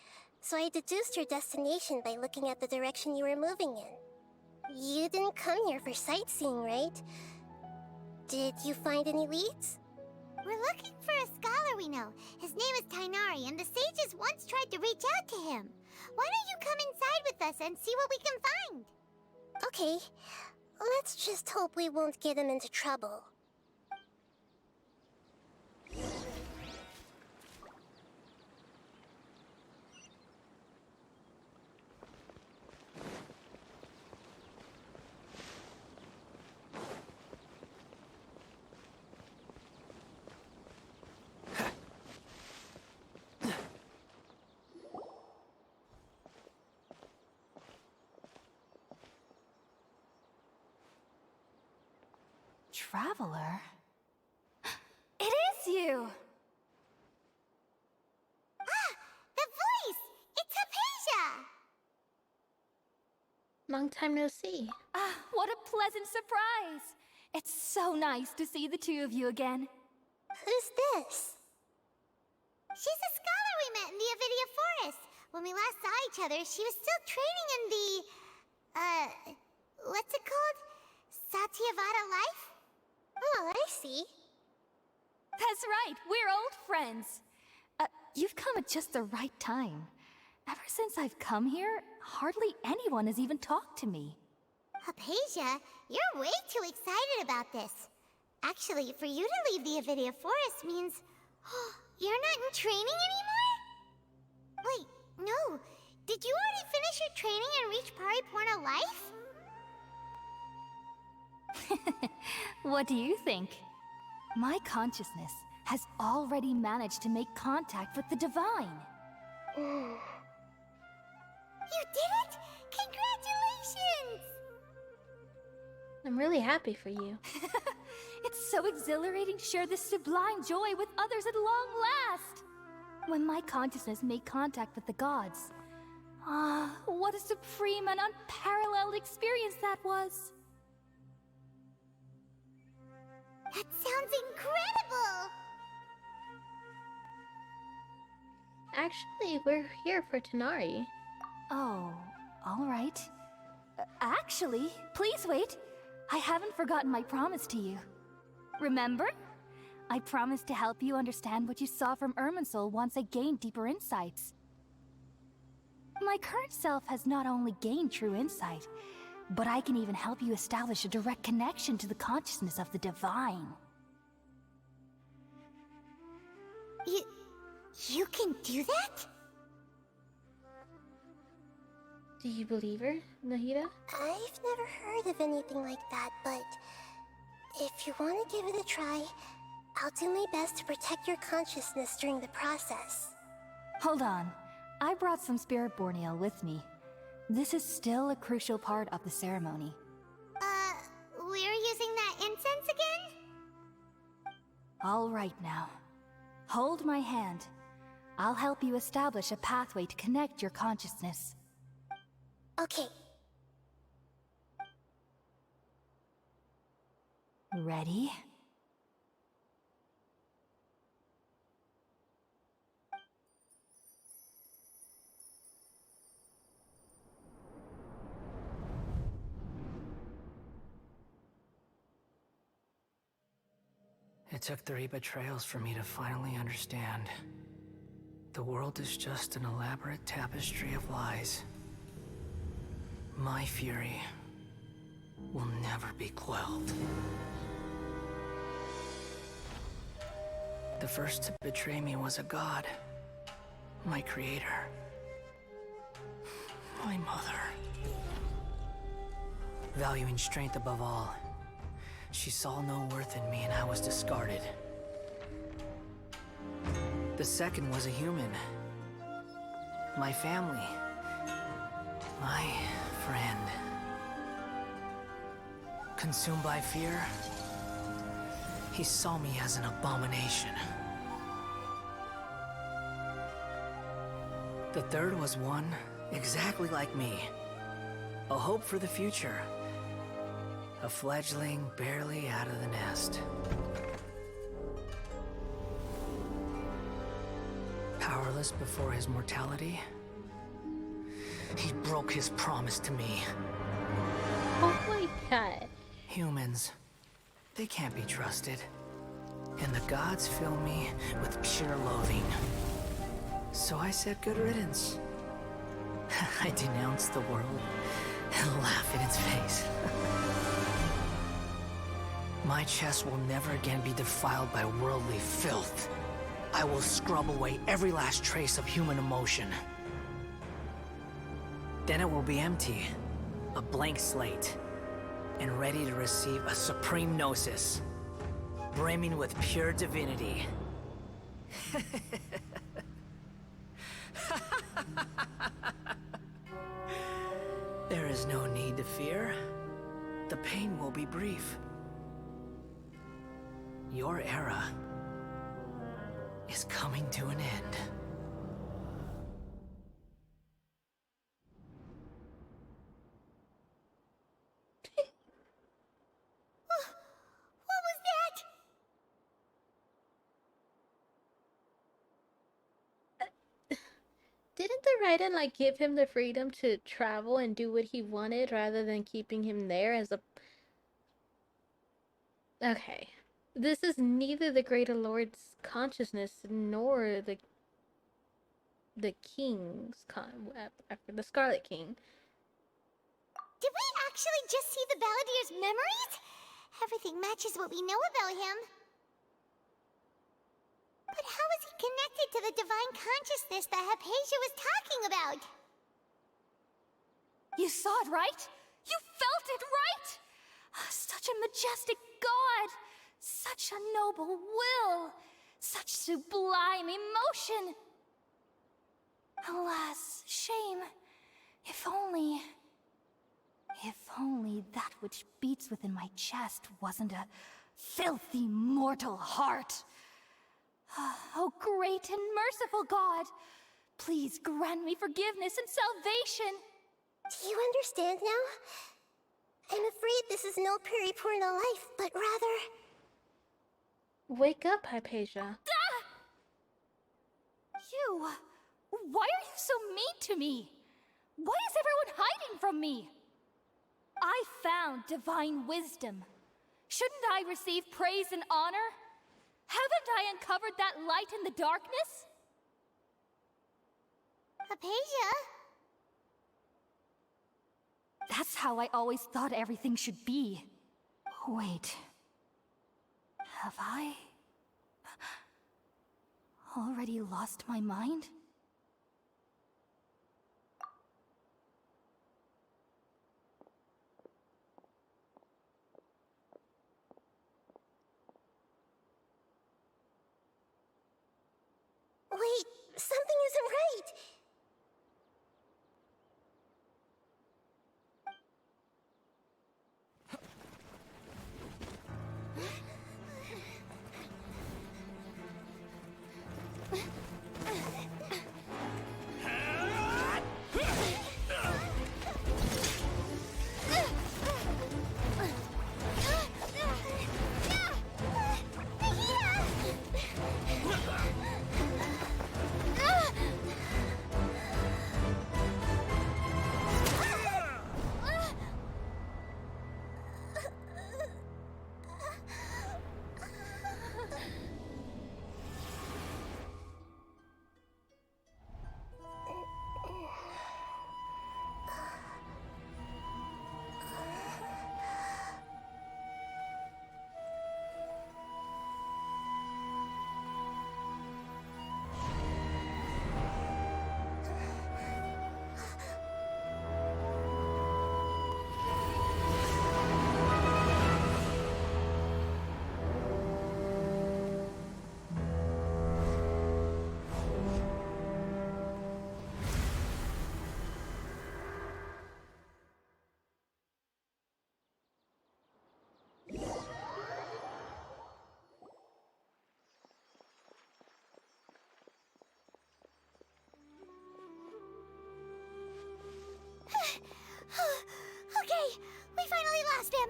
so I deduced your destination by looking at the direction you were moving in. You didn't come here for sightseeing, right? Did you find any leads? We're looking for a scholar we know. His name is Tainari, and the sages once tried to reach out to him. Why don't you come inside with us and see what we can find? Okay, let's just hope we won't get him into trouble. Traveler? It is you! Ah! The voice! It's Hypatia! Long time no see. Ah, what a pleasant surprise! It's so nice to see the two of you again. Who's this? She's a scholar we met in the Avidia Forest. When we last saw each other, she was still training in the... what's it called? Satyavada life? Oh, I see. That's right, we're old friends. You've come at just the right time. Ever since I've come here, hardly anyone has even talked to me. Hypatia, you're way too excited about this. Actually, for you to leave the Avidia Forest means... you're not in training anymore? Wait, no. Did you already finish your training and reach Paripurna life? What do you think? My consciousness has already managed to make contact with the divine. You did it! Congratulations! I'm really happy for you. It's so exhilarating to share this sublime joy with others at long last! When my consciousness made contact with the gods. Ah, what a supreme and unparalleled experience that was! That sounds incredible! Actually, we're here for Tanari. Oh, all right. Actually, please wait. I haven't forgotten my promise to you. Remember? I promised to help you understand what you saw from Irminsul once I gained deeper insights. My current self has not only gained true insight, but I can even help you establish a direct connection to the consciousness of the divine. You can do that? Do you believe her, Nahida? I've never heard of anything like that, but if you want to give it a try, I'll do my best to protect your consciousness during the process. Hold on. I brought some spirit-born ale with me. This is still a crucial part of the ceremony. We're using that incense again? All right now. Hold my hand. I'll help you establish a pathway to connect your consciousness. Okay. Ready? It took 3 betrayals for me to finally understand. The world is just an elaborate tapestry of lies. My fury will never be quelled. The first to betray me was a god. My creator. My mother. Valuing strength above all, she saw no worth in me and I was discarded. The second was a human. My family. My friend. Consumed by fear, he saw me as an abomination. The third was one exactly like me. A hope for the future. A fledgling barely out of the nest. Powerless before his mortality, he broke his promise to me. Oh my god. Humans, they can't be trusted. And the gods fill me with pure loathing. So I said good riddance. I denounced the world and laugh in its face. My chest will never again be defiled by worldly filth. I will scrub away every last trace of human emotion. Then it will be empty, a blank slate, and ready to receive a supreme gnosis, brimming with pure divinity. There is no need to fear. The pain will be brief. Your era is coming to an end. What was that? Didn't the Raiden like give him the freedom to travel and do what he wanted rather than keeping him there as a... Okay. This is neither the Greater Lord's consciousness nor the King's after the Scarlet King. Did we actually just see the Balladier's memories? Everything matches what we know about him. But how is he connected to the divine consciousness that Hypatia was talking about? You saw it, right? You felt it, right? Such a majestic god! Such a noble will! Such sublime emotion! Alas, shame. If only that which beats within my chest wasn't a filthy mortal heart. Oh, great and merciful God! Please grant me forgiveness and salvation! Do you understand now? I'm afraid this is no Puripurna life, but rather... Wake up, Hypatia. You... Why are you so mean to me? Why is everyone hiding from me? I found divine wisdom. Shouldn't I receive praise and honor? Haven't I uncovered that light in the darkness? Hypatia? That's how I always thought everything should be. Wait. Have I already lost my mind? Wait, something isn't right. Okay, we finally lost him.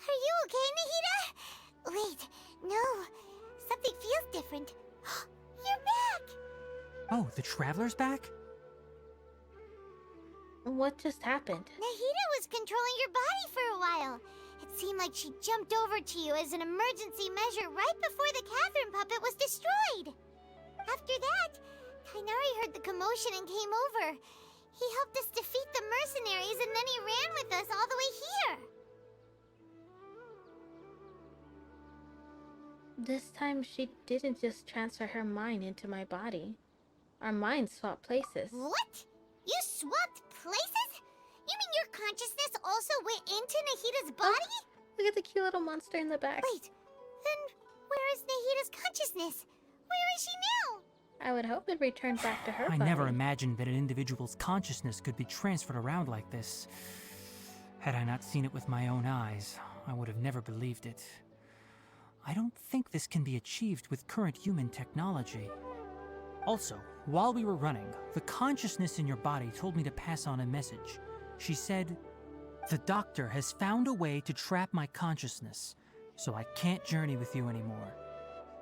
Are you okay, Nahida? Wait, no. Something feels different. You're back! Oh, the Traveler's back? What just happened? Nahida was controlling your body for a while. It seemed like she jumped over to you as an emergency measure right before the Catherine puppet was destroyed. After that, Tainari heard the commotion and came over. He helped us defeat the mercenaries and then he ran with us all the way here. This time she didn't just transfer her mind into my body. Our minds swapped places. What? You swapped places? You mean your consciousness also went into Nahida's body? Oh, look at the cute little monster in the back. Wait, then where is Nahida's consciousness? Where is she now? I would hope it returned back to her I body. never imagined that an individual's consciousness could be transferred around like this. Had I not seen it with my own eyes, I would have never believed it. I don't think this can be achieved with current human technology. Also, while we were running, the consciousness in your body told me to pass on a message. She said, "The doctor has found a way to trap my consciousness, so I can't journey with you anymore.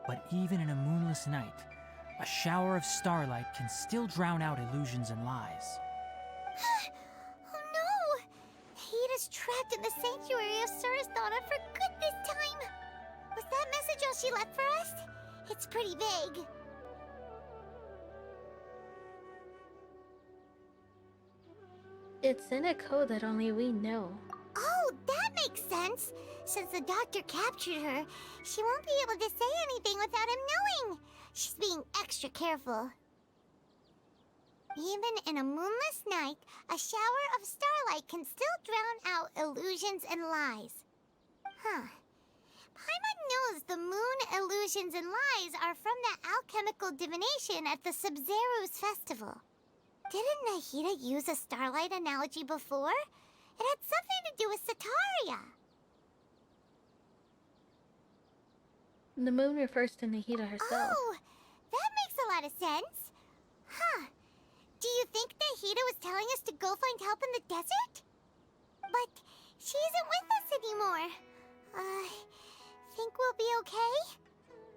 But even in a moonless night, a shower of starlight can still drown out illusions and lies." Oh no! Nahida's trapped in the sanctuary of Surasthana for good this time! Was that message all she left for us? It's pretty vague. It's in a code that only we know. Oh, that makes sense! Since the doctor captured her, she won't be able to say anything without him knowing! She's being extra careful. Even in a moonless night, a shower of starlight can still drown out illusions and lies. Huh. Paimon knows the moon illusions and lies are from the alchemical divination at the Sub-Zero's festival. Didn't Nahida use a starlight analogy before? It had something to do with Sataria. The moon refers to Nahida herself. Oh, that makes a lot of sense. Huh. Do you think Nahida was telling us to go find help in the desert? But she isn't with us anymore. Think we'll be okay?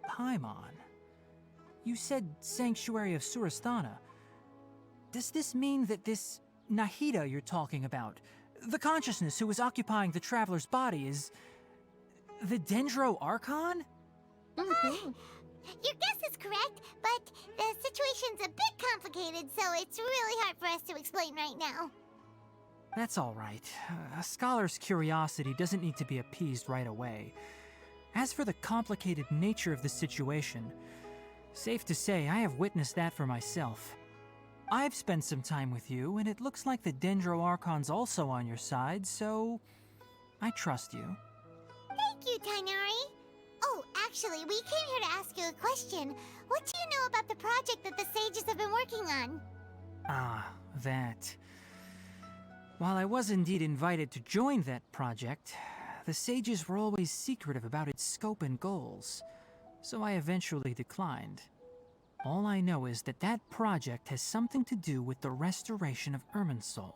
Paimon, You said Sanctuary of Surasthana. Does this mean that this Nahida you're talking about, the consciousness who is occupying the traveler's body, is the Dendro Archon? Your guess is correct, but the situation's a bit complicated, so it's really hard for us to explain right now. That's all right. A scholar's curiosity doesn't need to be appeased right away. As for the complicated nature of the situation, safe to say I have witnessed that for myself. I've spent some time with you, and it looks like the Dendro Archon's also on your side, so I trust you. Thank you, Tainari. Oh, actually, we came here to ask you a question. What do you know about the project that the sages have been working on? Ah, that. While I was indeed invited to join that project, the sages were always secretive about its scope and goals, so I eventually declined. All I know is that that project has something to do with the restoration of Irminsul.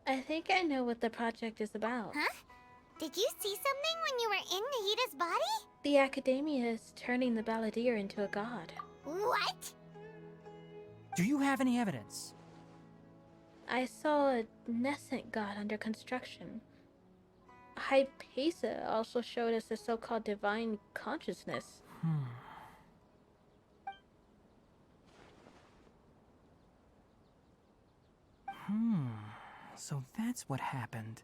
I think I know what the project is about. Huh? Did you see something when you were in Nahida's body? The Academia is turning the Balladeer into a god. What? Do you have any evidence? I saw a nascent god under construction. Hypatia also showed us the so-called divine consciousness. So that's what happened.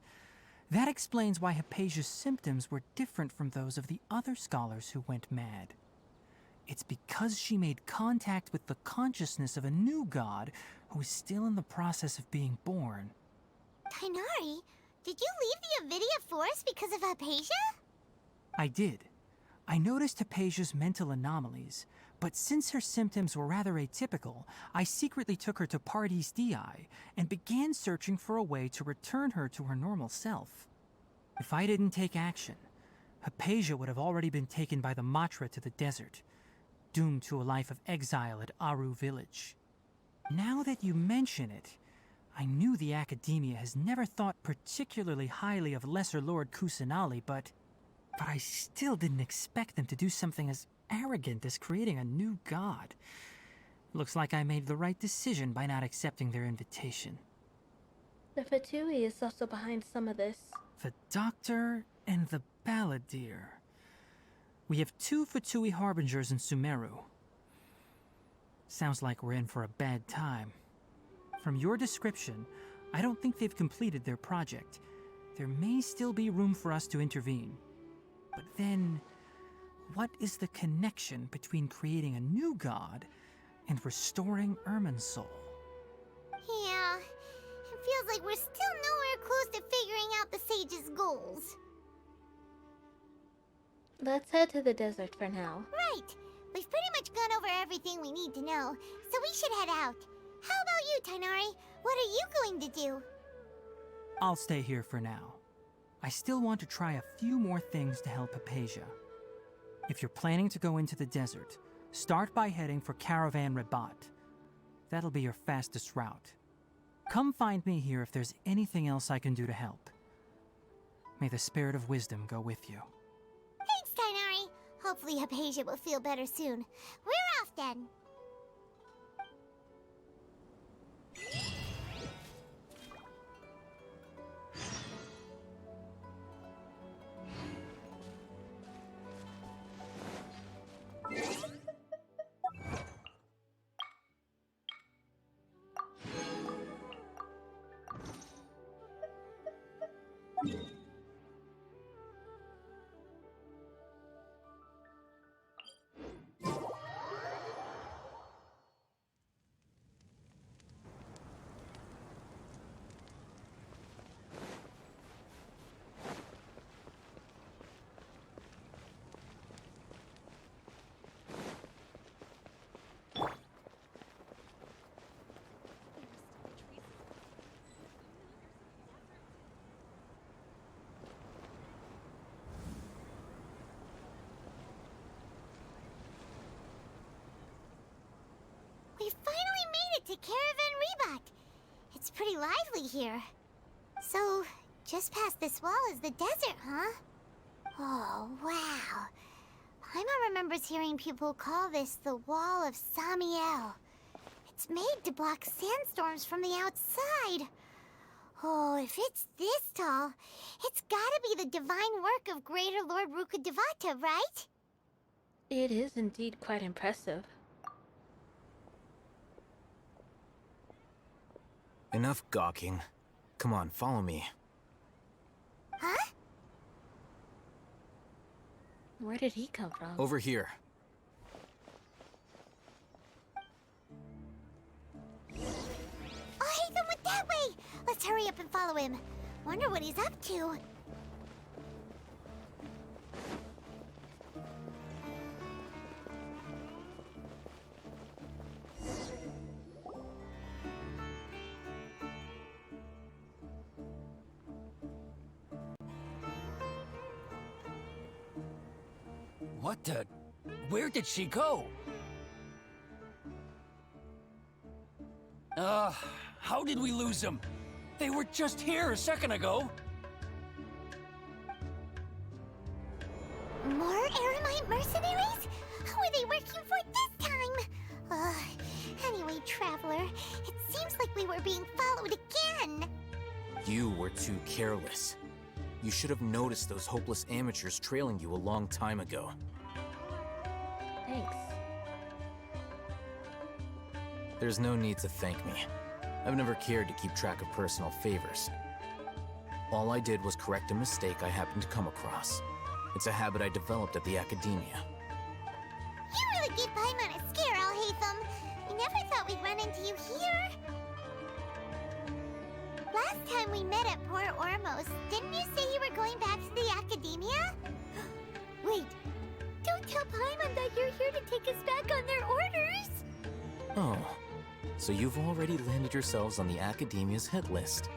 That explains why Hypatia's symptoms were different from those of the other scholars who went mad. It's because she made contact with the consciousness of a new god who is still in the process of being born. Tainari, did you leave the Avidia Forest because of Hypatia? I did. I noticed Hypatia's mental anomalies, but since her symptoms were rather atypical, I secretly took her to Pardes Dii and began searching for a way to return her to her normal self. If I didn't take action, Hypatia would have already been taken by the Matra to the desert, doomed to a life of exile at Aru village. Now that you mention it, I knew the Academia has never thought particularly highly of Lesser Lord Kusanali, but I still didn't expect them to do something as arrogant as creating a new god. Looks like I made the right decision by not accepting their invitation. The Fatui is also behind some of this. The Doctor and the Balladeer. We have 2 Fatui Harbingers in Sumeru. Sounds like we're in for a bad time. From your description, I don't think they've completed their project. There may still be room for us to intervene. But then, what is the connection between creating a new god and restoring Irminsul? Yeah, it feels like we're still nowhere close to figuring out the sage's goals. Let's head to the desert for now. Right. We've pretty much gone over everything we need to know, so we should head out. How about you, Tainari? What are you going to do? I'll stay here for now. I still want to try a few more things to help Hypatia. If you're planning to go into the desert, start by heading for Caravan Rabat. That'll be your fastest route. Come find me here if there's anything else I can do to help. May the spirit of wisdom go with you. Thanks, Tainari. Hopefully Hypatia will feel better soon. We're off then. We finally made it to Caravan Rabat. It's pretty lively here. So, just past this wall is the desert, huh? Oh, wow. Paimon remembers hearing people call this the Wall of Samiel. It's made to block sandstorms from the outside. Oh, if it's this tall, it's gotta be the divine work of Greater Lord Rukkhadevata, right? It is indeed quite impressive. Enough gawking. Come on, follow me. Huh? Where did he come from? Over here. Oh, Haytham went that way! Let's hurry up and follow him. Wonder what he's up to. What the? Where did she go? How did we lose them? They were just here a second ago. More Eremite mercenaries? Who are they working for this time? Anyway, Traveler, it seems like we were being followed again. You were too careless. You should have noticed those hopeless amateurs trailing you a long time ago. Thanks. There's no need to thank me. I've never cared to keep track of personal favors. All I did was correct a mistake I happened to come across. It's a habit I developed at the academia. You really gave Paimon a scare, Haytham. I never thought we'd run into you here. Last time we met at Port Ormos, didn't you say you were going back to the academia? Wait, don't tell Paimon that you're here to take us back on their orders! Oh, so you've already landed yourselves on the academia's hit list.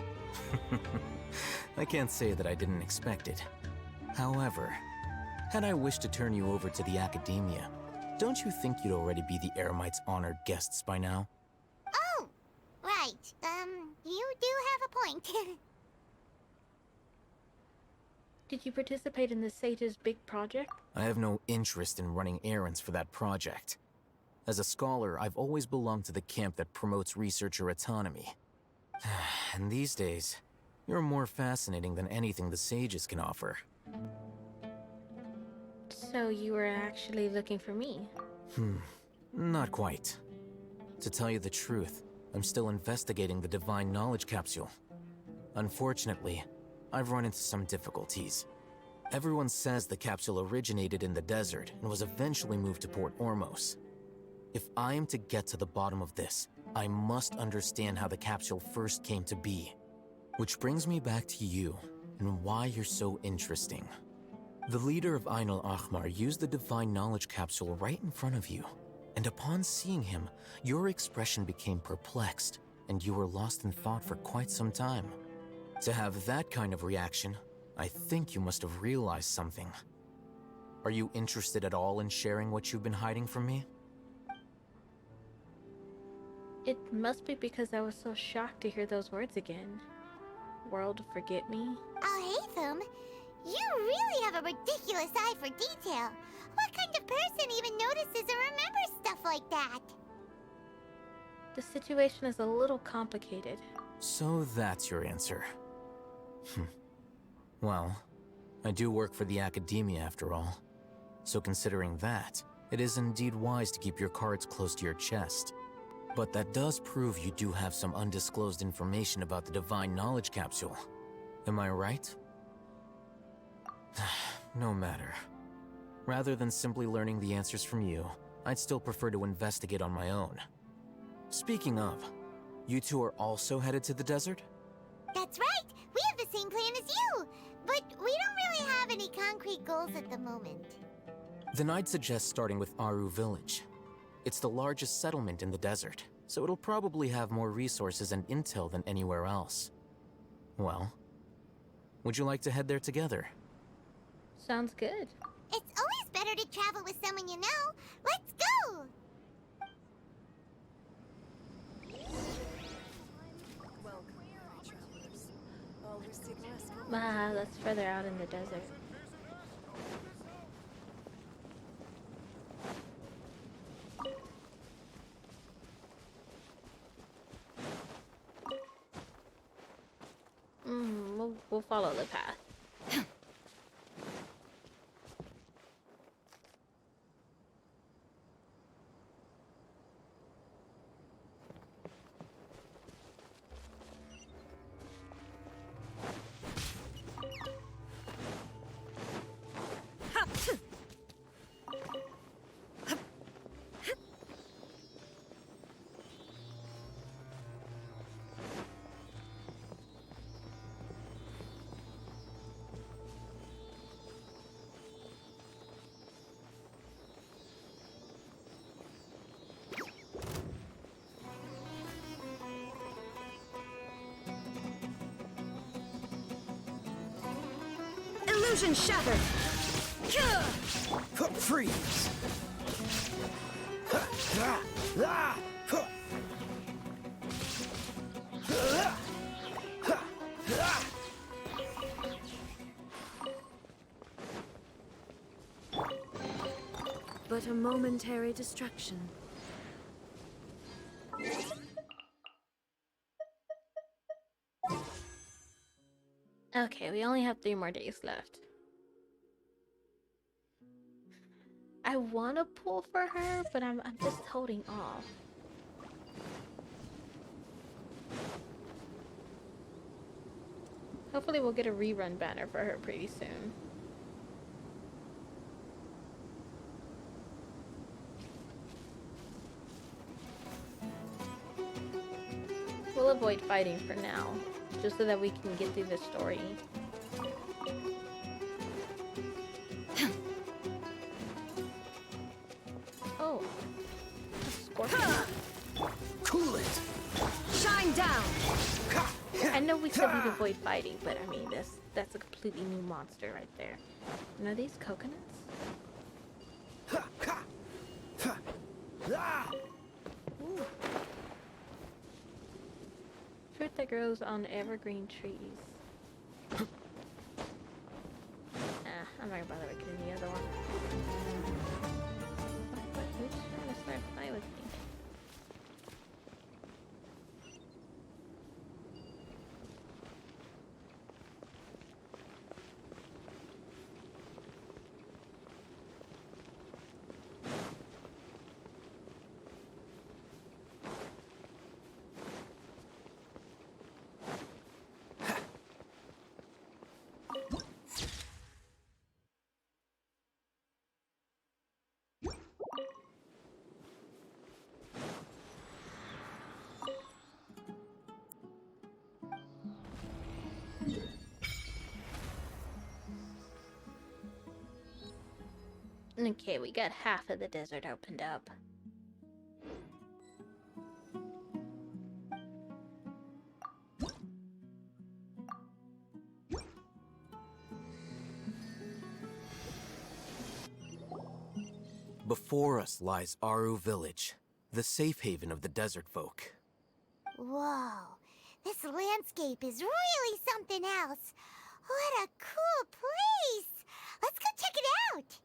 I can't say that I didn't expect it. However, had I wished to turn you over to the academia, don't you think you'd already be the Eremites' honored guests by now? Oh, right. You do have a point. Did you participate in the Sage's big project? I have no interest in running errands for that project. As a scholar, I've always belonged to the camp that promotes researcher autonomy. And these days, you're more fascinating than anything the sages can offer. So you were actually looking for me? Not quite. To tell you the truth, I'm still investigating the Divine Knowledge Capsule. Unfortunately, I've run into some difficulties. Everyone says the capsule originated in the desert and was eventually moved to Port Ormos. If I am to get to the bottom of this, I must understand how the capsule first came to be. Which brings me back to you, and why you're so interesting. The leader of Ainul Ahmar used the Divine Knowledge Capsule right in front of you, and upon seeing him, your expression became perplexed, and you were lost in thought for quite some time. To have that kind of reaction, I think you must have realized something. Are you interested at all in sharing what you've been hiding from me? It must be because I was so shocked to hear those words again. World forget me? Oh, Haytham, you really have a ridiculous eye for detail. What kind of person even notices or remembers stuff like that? The situation is a little complicated. So that's your answer. Well, I do work for the academia after all. So considering that, it is indeed wise to keep your cards close to your chest. But that does prove you do have some undisclosed information about the Divine Knowledge Capsule. Am I right? No matter. Rather than simply learning the answers from you, I'd still prefer to investigate on my own. Speaking of, you two are also headed to the desert? That's right! We have the same plan as you! But we don't really have any concrete goals at the moment. Then I'd suggest starting with Aru Village. It's the largest settlement in the desert, so it'll probably have more resources and intel than anywhere else. Well, would you like to head there together? Sounds good. It's always better to travel with someone you know. Let's go! That's further out in the desert. we'll follow the path. Illusion shattered! Freeze! But a momentary distraction. Okay, we only have 3 more days left. I want to pull for her, but I'm just holding off. Hopefully we'll get a rerun banner for her pretty soon. We'll avoid fighting for now, just so that we can get through this story. Oh, Scorpion. Cool it! Shine down! I know we said we'd avoid fighting, but I mean, that's a completely new monster right there. And are these coconuts? Ooh. Fruit that grows on evergreen trees. I'm not gonna bother with getting the other one. But who's trying to start a fight with me? Okay, we got half of the desert opened up. Before us lies Aru Village, the safe haven of the desert folk. Whoa, this landscape is really something else. What a cool place! Let's go check it out!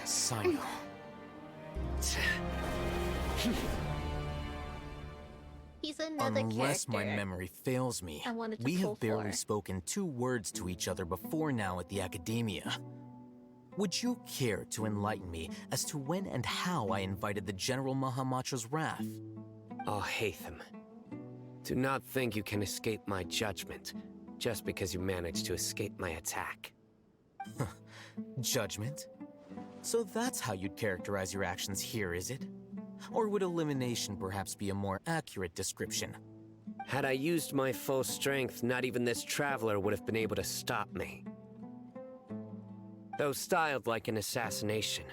Sino. He's another Unless character. my memory fails me, I wanted to we pull have barely for. spoken 2 words to each other before now at the Academia. Would you care to enlighten me as to when and how I invited the General Mahamatra's wrath? Oh, Hatham. Do not think you can escape my judgment, just because you managed to escape my attack. Judgment? So that's how you'd characterize your actions here, is it? Or would elimination perhaps be a more accurate description? Had I used my full strength, not even this traveler would have been able to stop me. Though styled like an assassination,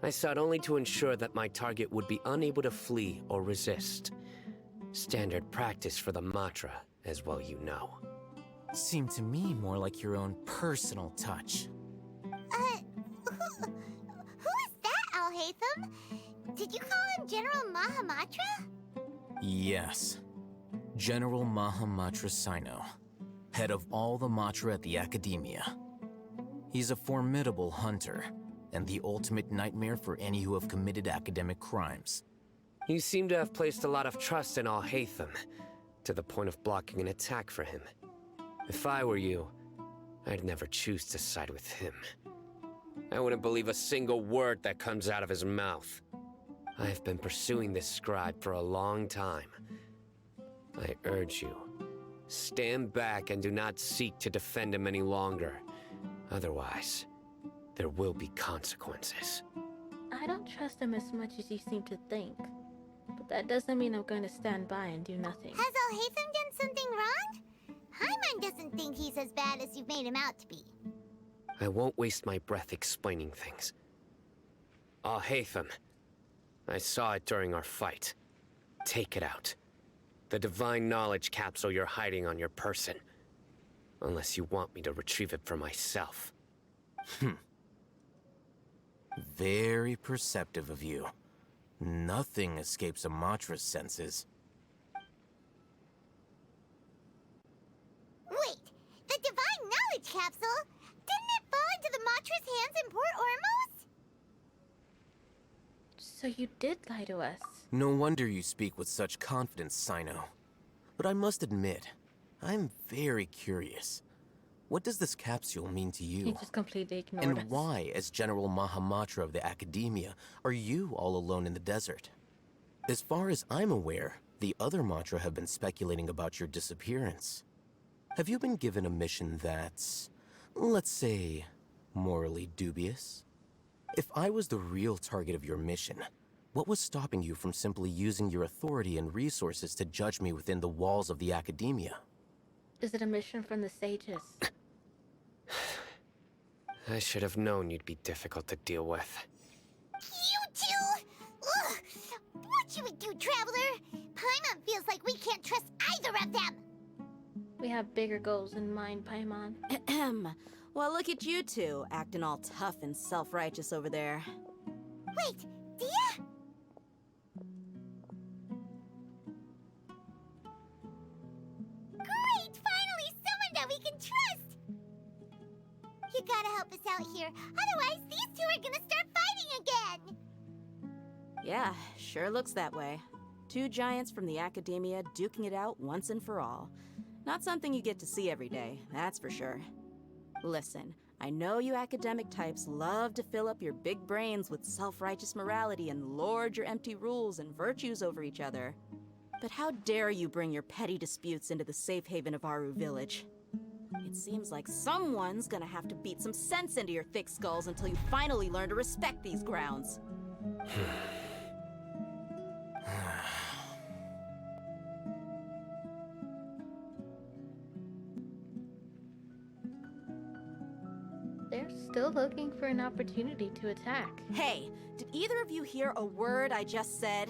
I sought only to ensure that my target would be unable to flee or resist. Standard practice for the Matra, as well you know. Seemed to me more like your own personal touch. Who is that, Alhaitham? Did you call him General Mahamatra? Yes. General Mahamatra Sino, head of all the Matra at the Academia. He's a formidable hunter, and the ultimate nightmare for any who have committed academic crimes. You seem to have placed a lot of trust in Alhaitham, to the point of blocking an attack for him. If I were you, I'd never choose to side with him. I wouldn't believe a single word that comes out of his mouth. I have been pursuing this scribe for a long time. I urge you, stand back and do not seek to defend him any longer. Otherwise, there will be consequences. I don't trust him as much as you seem to think. But that doesn't mean I'm going to stand by and do nothing. Has Alhaitham done something wrong? Paimon doesn't think he's as bad as you've made him out to be. I won't waste my breath explaining things. Alhaitham, I saw it during our fight. Take it out. The divine knowledge capsule you're hiding on your person. Unless you want me to retrieve it for myself. Very perceptive of you. Nothing escapes a Matra's senses. Wait, the divine knowledge capsule? Didn't it fall into the Matra's hands in Port Ormos? So you did lie to us. No wonder you speak with such confidence, Sino. But I must admit, I'm very curious. What does this capsule mean to you? He just completely ignored us. And why, as General Mahamatra of the Academia, are you all alone in the desert? As far as I'm aware, the other Matra have been speculating about your disappearance. Have you been given a mission that's, let's say, morally dubious? If I was the real target of your mission, what was stopping you from simply using your authority and resources to judge me within the walls of the Academia? Is it a mission from the sages? I should have known you'd be difficult to deal with. You two! Ugh! What should we do, Traveler? Paimon feels like we can't trust either of them! We have bigger goals in mind, Paimon. Well, look at you two, acting all tough and self-righteous over there. Wait, Dia? Great! Finally, someone that we can trust! You gotta help us out here, otherwise these two are gonna start fighting again! Yeah, sure looks that way. Two giants from the Academia duking it out once and for all. Not something you get to see every day, that's for sure. Listen, I know you academic types love to fill up your big brains with self-righteous morality and lord your empty rules and virtues over each other. But how dare you bring your petty disputes into the safe haven of Aru Village? It seems like someone's gonna have to beat some sense into your thick skulls until you finally learn to respect these grounds. They're still looking for an opportunity to attack. Hey, did either of you hear a word I just said?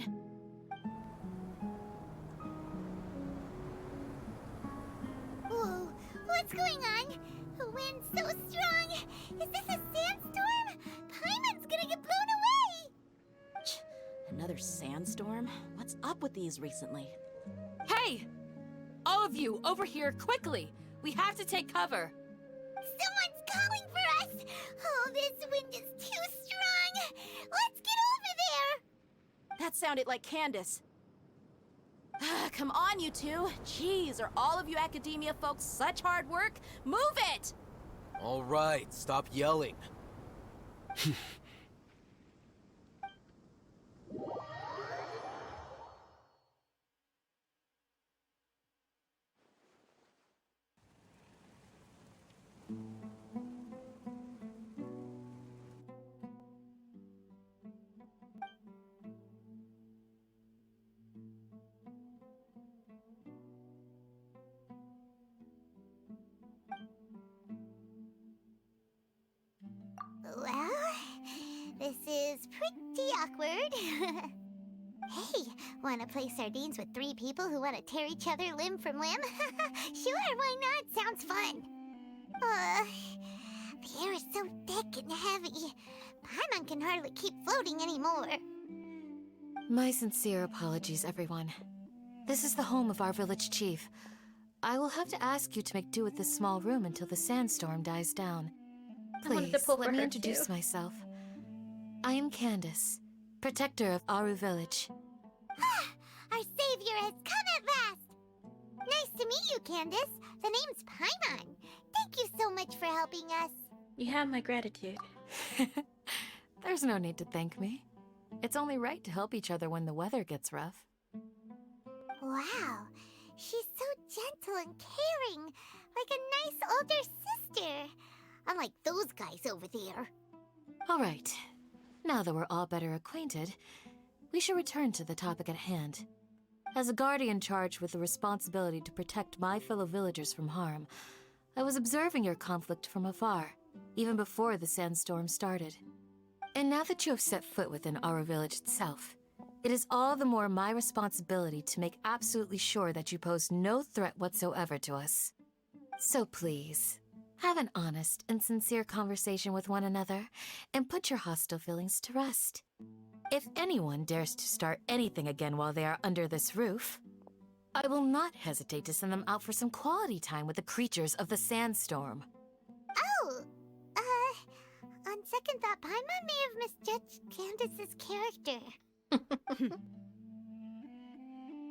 Whoa, what's going on? The wind's so strong! Is this a sandstorm? Paimon's gonna get blown away! Another sandstorm? What's up with these recently? Hey! All of you, over here, quickly! We have to take cover! Someone's calling for us! Oh, this wind is too strong! Let's get over there! That sounded like Candace. Come on, you two. Jeez, are all of you Academia folks such hard work? Move it! All right, stop yelling. awkward. Hey, wanna play sardines with 3 people who wanna tear each other limb from limb? Sure, why not? Sounds fun. The air is so thick and heavy. Paimon can hardly keep floating anymore. My sincere apologies, everyone. This is the home of our village chief. I will have to ask you to make do with this small room until the sandstorm dies down. Please, let me introduce myself. I am Candace, protector of Aru Village. Our savior has come at last! Nice to meet you, Candace. The name's Paimon. Thank you so much for helping us. You have my gratitude. There's no need to thank me. It's only right to help each other when the weather gets rough. Wow, she's so gentle and caring, like a nice older sister. Unlike those guys over there. All right. Now that we're all better acquainted, we should return to the topic at hand. As a guardian charged with the responsibility to protect my fellow villagers from harm, I was observing your conflict from afar, even before the sandstorm started. And now that you have set foot within our village itself, it is all the more my responsibility to make absolutely sure that you pose no threat whatsoever to us. So please, have an honest and sincere conversation with one another, and put your hostile feelings to rest. If anyone dares to start anything again while they are under this roof, I will not hesitate to send them out for some quality time with the creatures of the sandstorm. Oh, on second thought, Paimon may have misjudged Candace's character.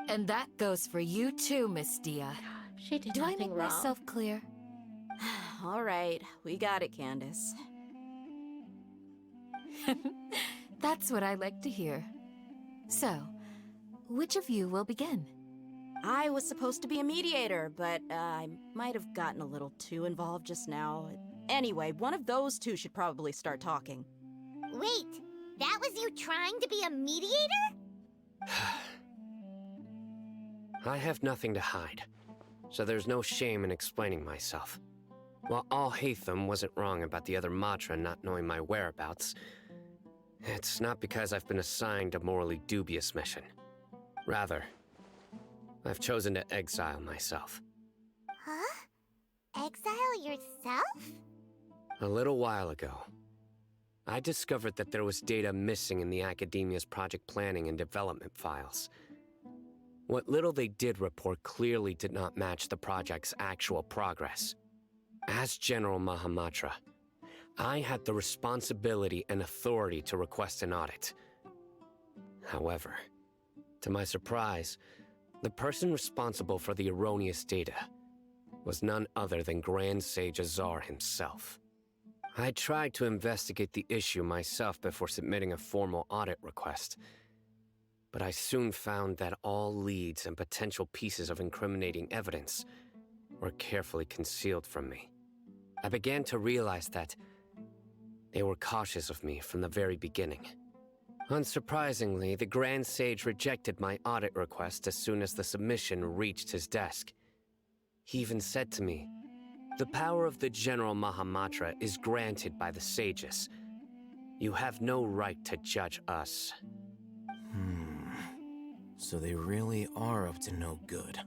And that goes for you too, Miss Dia. She did Do I nothing make wrong. myself clear? All right, we got it, Candace. That's what I like to hear. So, which of you will begin? I was supposed to be a mediator, but I might have gotten a little too involved just now. Anyway, one of those two should probably start talking. Wait, that was you trying to be a mediator? I have nothing to hide, so there's no shame in explaining myself. While Alhaitham wasn't wrong about the other Matra not knowing my whereabouts, it's not because I've been assigned a morally dubious mission. Rather, I've chosen to exile myself. Huh? Exile yourself? A little while ago, I discovered that there was data missing in the Academia's project planning and development files. What little they did report clearly did not match the project's actual progress. As General Mahamatra, I had the responsibility and authority to request an audit. However, to my surprise, the person responsible for the erroneous data was none other than Grand Sage Azar himself. I tried to investigate the issue myself before submitting a formal audit request, but I soon found that all leads and potential pieces of incriminating evidence were carefully concealed from me. I began to realize that they were cautious of me from the very beginning. Unsurprisingly, the Grand Sage rejected my audit request as soon as the submission reached his desk. He even said to me, "The power of the General Mahamatra is granted by the sages. You have no right to judge us." So they really are up to no good.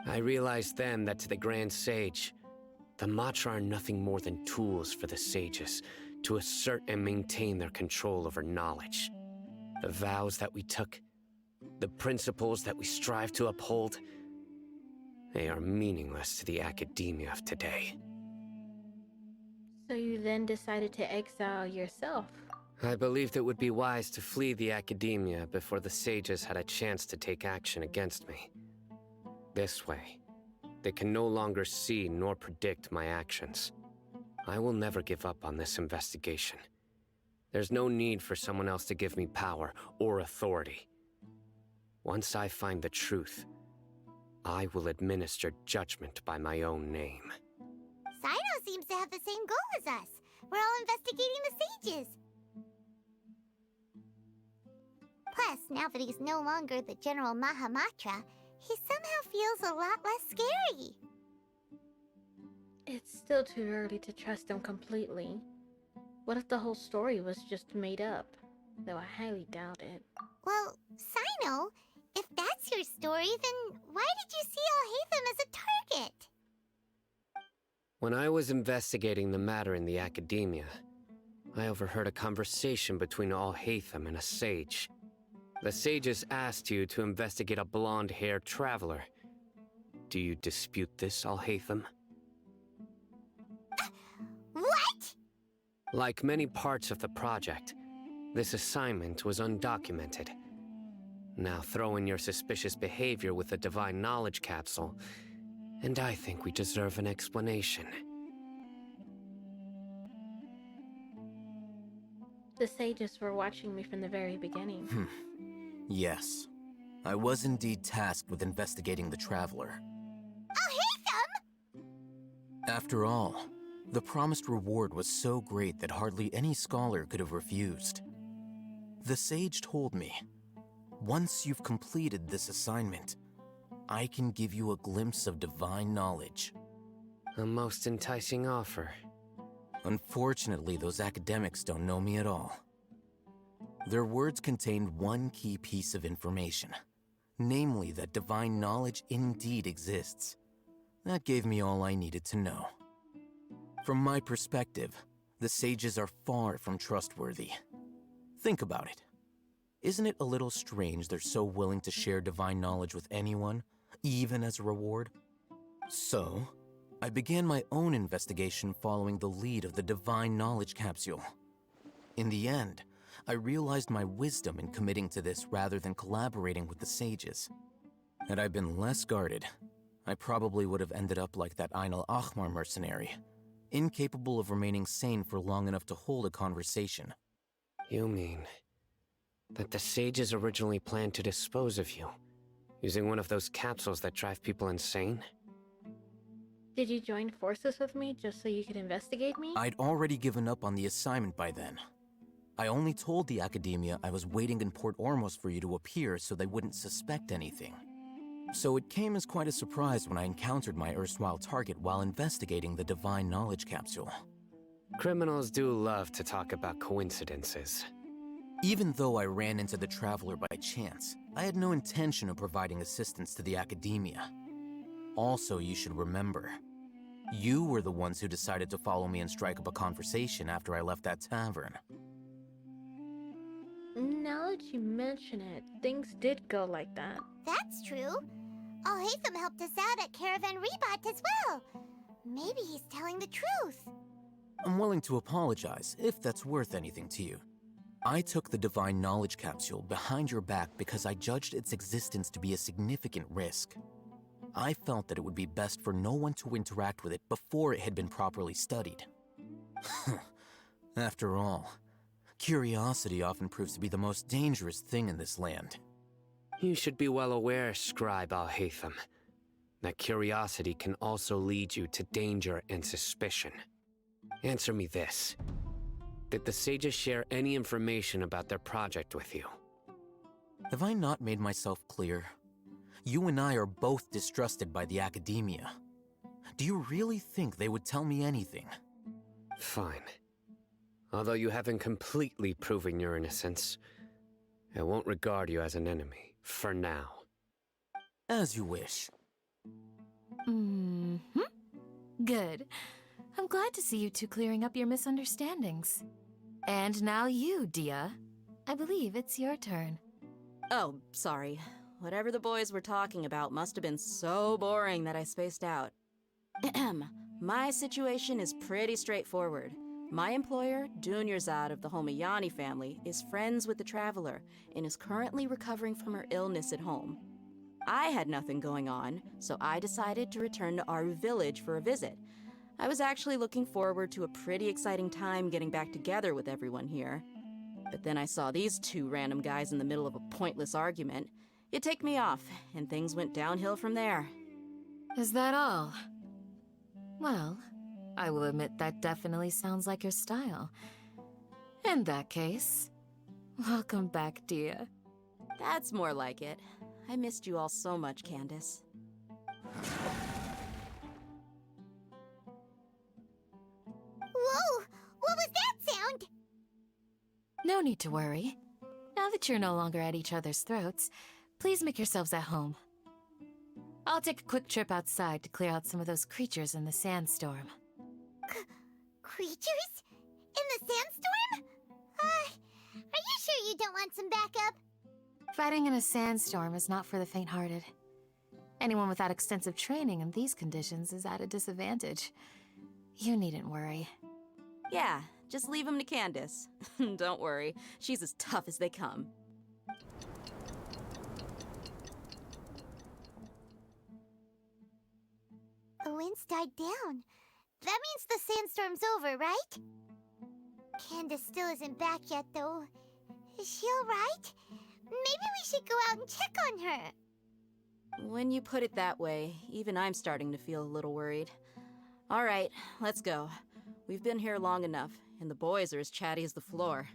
I realized then that to the Grand Sage, the Matra are nothing more than tools for the sages to assert and maintain their control over knowledge. The vows that we took, the principles that we strive to uphold, they are meaningless to the academia of today. So you then decided to exile yourself. I believed it would be wise to flee the academia before the sages had a chance to take action against me. This way, they can no longer see nor predict my actions. I will never give up on this investigation. There's no need for someone else to give me power or authority. Once I find the truth, I will administer judgment by my own name. Sino seems to have the same goal as us. We're all investigating the sages. Plus, now that he's no longer the General Mahamatra, he somehow feels a lot less scary. It's still too early to trust him completely. What if the whole story was just made up? Though I highly doubt it. Well, Sino, if that's your story, then why did you see Alhaitham as a target? When I was investigating the matter in the academia, I overheard a conversation between Alhaitham and a sage. The sages asked you to investigate a blonde-haired traveler. Do you dispute this, Alhaitham? What? Like many parts of the project, this assignment was undocumented. Now throw in your suspicious behavior with the Divine Knowledge Capsule, and I think we deserve an explanation. The sages were watching me from the very beginning. Yes. I was indeed tasked with investigating the Traveler. Alhaitham! After all, the promised reward was so great that hardly any scholar could have refused. The sage told me, once you've completed this assignment, I can give you a glimpse of divine knowledge. A most enticing offer. Unfortunately, those academics don't know me at all. Their words contained one key piece of information, namely that divine knowledge indeed exists. That gave me all I needed to know. From my perspective, the sages are far from trustworthy. Think about it. Isn't it a little strange they're so willing to share divine knowledge with anyone, even as a reward? So, I began my own investigation following the lead of the Divine Knowledge Capsule. In the end, I realized my wisdom in committing to this rather than collaborating with the sages. Had I been less guarded, I probably would have ended up like that Ain al-Ahmar mercenary, incapable of remaining sane for long enough to hold a conversation. You mean that the sages originally planned to dispose of you, using one of those capsules that drive people insane? Did you join forces with me just so you could investigate me? I'd already given up on the assignment by then. I only told the Academia I was waiting in Port Ormos for you to appear so they wouldn't suspect anything. So it came as quite a surprise when I encountered my erstwhile target while investigating the Divine Knowledge Capsule. Criminals do love to talk about coincidences. Even though I ran into the Traveler by chance, I had no intention of providing assistance to the Academia. Also, you should remember, you were the ones who decided to follow me and strike up a conversation after I left that tavern. Now that you mention it, things did go like that. That's true. Alhaitham helped us out at Caravan Rebat as well. Maybe he's telling the truth. I'm willing to apologize, if that's worth anything to you. I took the Divine Knowledge Capsule behind your back because I judged its existence to be a significant risk. I felt that it would be best for no one to interact with it before it had been properly studied. After all, curiosity often proves to be the most dangerous thing in this land. You should be well aware, Scribe Alhaitham, that curiosity can also lead you to danger and suspicion. Answer me this. Did the sages share any information about their project with you? Have I not made myself clear? You and I are both distrusted by the Academia. Do you really think they would tell me anything? Fine. Although you haven't completely proven your innocence, I won't regard you as an enemy, for now. As you wish. Good. I'm glad to see you two clearing up your misunderstandings. And now you, Dia. I believe it's your turn. Oh, sorry. Whatever the boys were talking about must have been so boring that I spaced out. My situation is pretty straightforward. My employer, Dunyarzad of the Homayani family, is friends with the Traveler and is currently recovering from her illness at home. I had nothing going on, so I decided to return to Aru village for a visit. I was actually looking forward to a pretty exciting time getting back together with everyone here. But then I saw these two random guys in the middle of a pointless argument. It ticked me off, and things went downhill from there. Is that all? Well, I will admit that definitely sounds like your style. In that case, welcome back, Dia. That's more like it. I missed you all so much, Candace. Whoa! What was that sound? No need to worry. Now that you're no longer at each other's throats, please make yourselves at home. I'll take a quick trip outside to clear out some of those creatures in the sandstorm. Creatures? In the sandstorm? Are you sure you don't want some backup? Fighting in a sandstorm is not for the faint-hearted. Anyone without extensive training in these conditions is at a disadvantage. You needn't worry. Yeah, just leave him to Candace. Don't worry, she's as tough as they come. The winds died down. That means the sandstorm's over, right? Candace still isn't back yet, though. Is she alright? Maybe we should go out and check on her. When you put it that way, even I'm starting to feel a little worried. All right, let's go. We've been here long enough, and the boys are as chatty as the floor.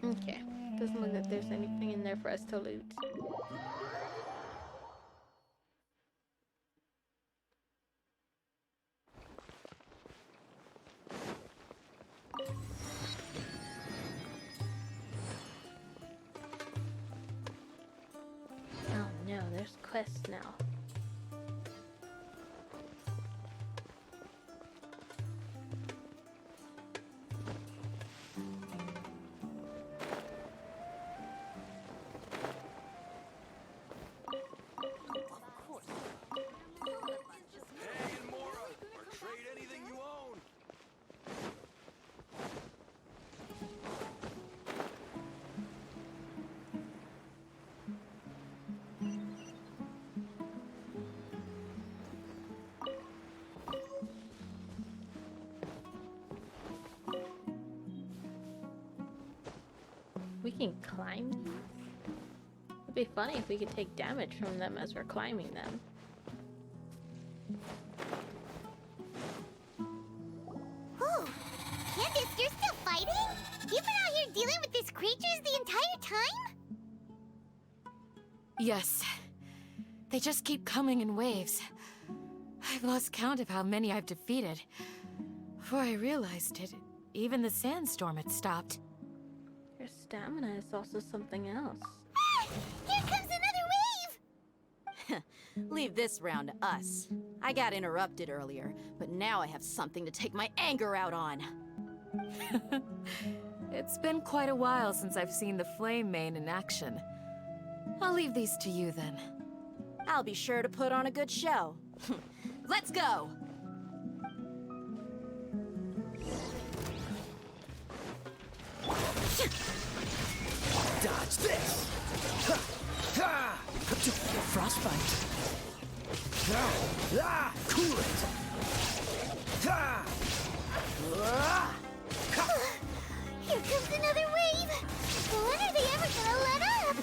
Okay. Doesn't look like there's anything in there for us to loot. Oh no, there's quests now. We can climb these? It'd be funny if we could take damage from them as we're climbing them. Ooh, Candace, you're still fighting? You've been out here dealing with these creatures the entire time? Yes. They just keep coming in waves. I've lost count of how many I've defeated. Before I realized it, even the sandstorm had stopped. Your stamina is also something else. Ah! Here comes another wave! Leave this round to us. I got interrupted earlier, but now I have something to take my anger out on. It's been quite a while since I've seen the Flame Mane in action. I'll leave these to you then. I'll be sure to put on a good show. Let's go! Dodge this! Frostbite. Cool it! Here comes another wave! When are they ever gonna let up?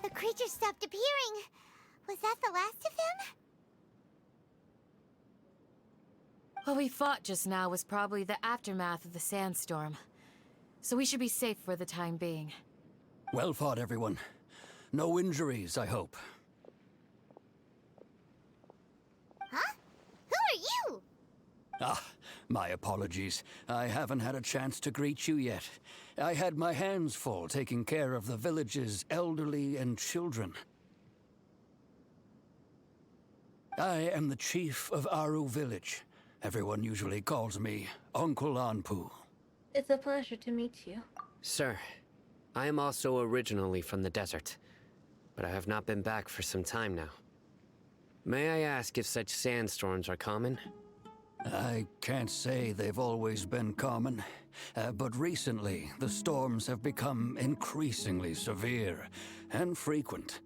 The creature stopped appearing. Was that the last of them? What we fought just now was probably the aftermath of the sandstorm. So we should be safe for the time being. Well fought, everyone. No injuries, I hope. Huh? Who are you? Ah, my apologies. I haven't had a chance to greet you yet. I had my hands full taking care of the village's elderly and children. I am the chief of Aru village. Everyone usually calls me Uncle Anpu. It's a pleasure to meet you. Sir, I am also originally from the desert, but I have not been back for some time now. May I ask if such sandstorms are common? I can't say they've always been common, but recently the storms have become increasingly severe and frequent.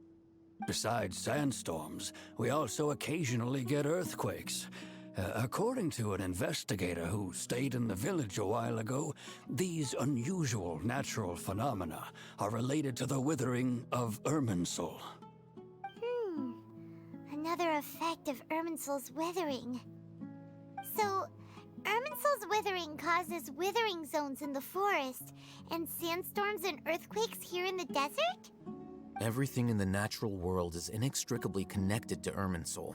Besides sandstorms, we also occasionally get earthquakes, According to an investigator who stayed in the village a while ago, these unusual natural phenomena are related to the withering of Irminsul. Another effect of Irminsul's withering. So, Irminsul's withering causes withering zones in the forest, and sandstorms and earthquakes here in the desert? Everything in the natural world is inextricably connected to Irminsul.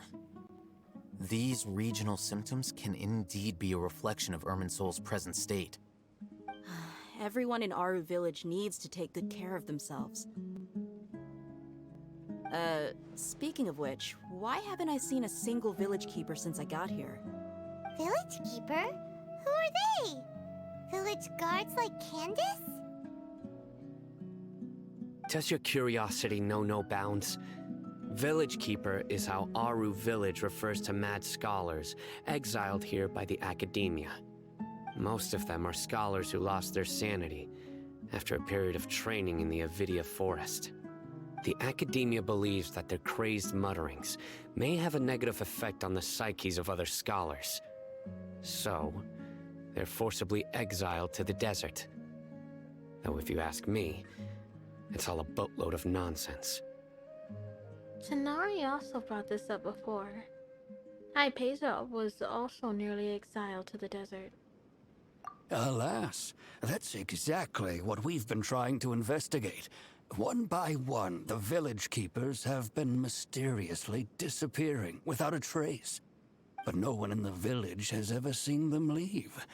These regional symptoms can indeed be a reflection of Irminsul's present state. Everyone in Aru Village needs to take good care of themselves. Speaking of which, why haven't I seen a single village keeper since I got here? Village keeper? Who are they? Village guards like Candace? Does your curiosity know no bounds? Village Keeper is how Aru Village refers to mad scholars exiled here by the Academia. Most of them are scholars who lost their sanity after a period of training in the Avidia Forest. The Academia believes that their crazed mutterings may have a negative effect on the psyches of other scholars. So, they're forcibly exiled to the desert. Though if you ask me, it's all a boatload of nonsense. Tanari also brought this up before. Hypatia was also nearly exiled to the desert. Alas, that's exactly what we've been trying to investigate. One by one, the village keepers have been mysteriously disappearing without a trace. But no one in the village has ever seen them leave.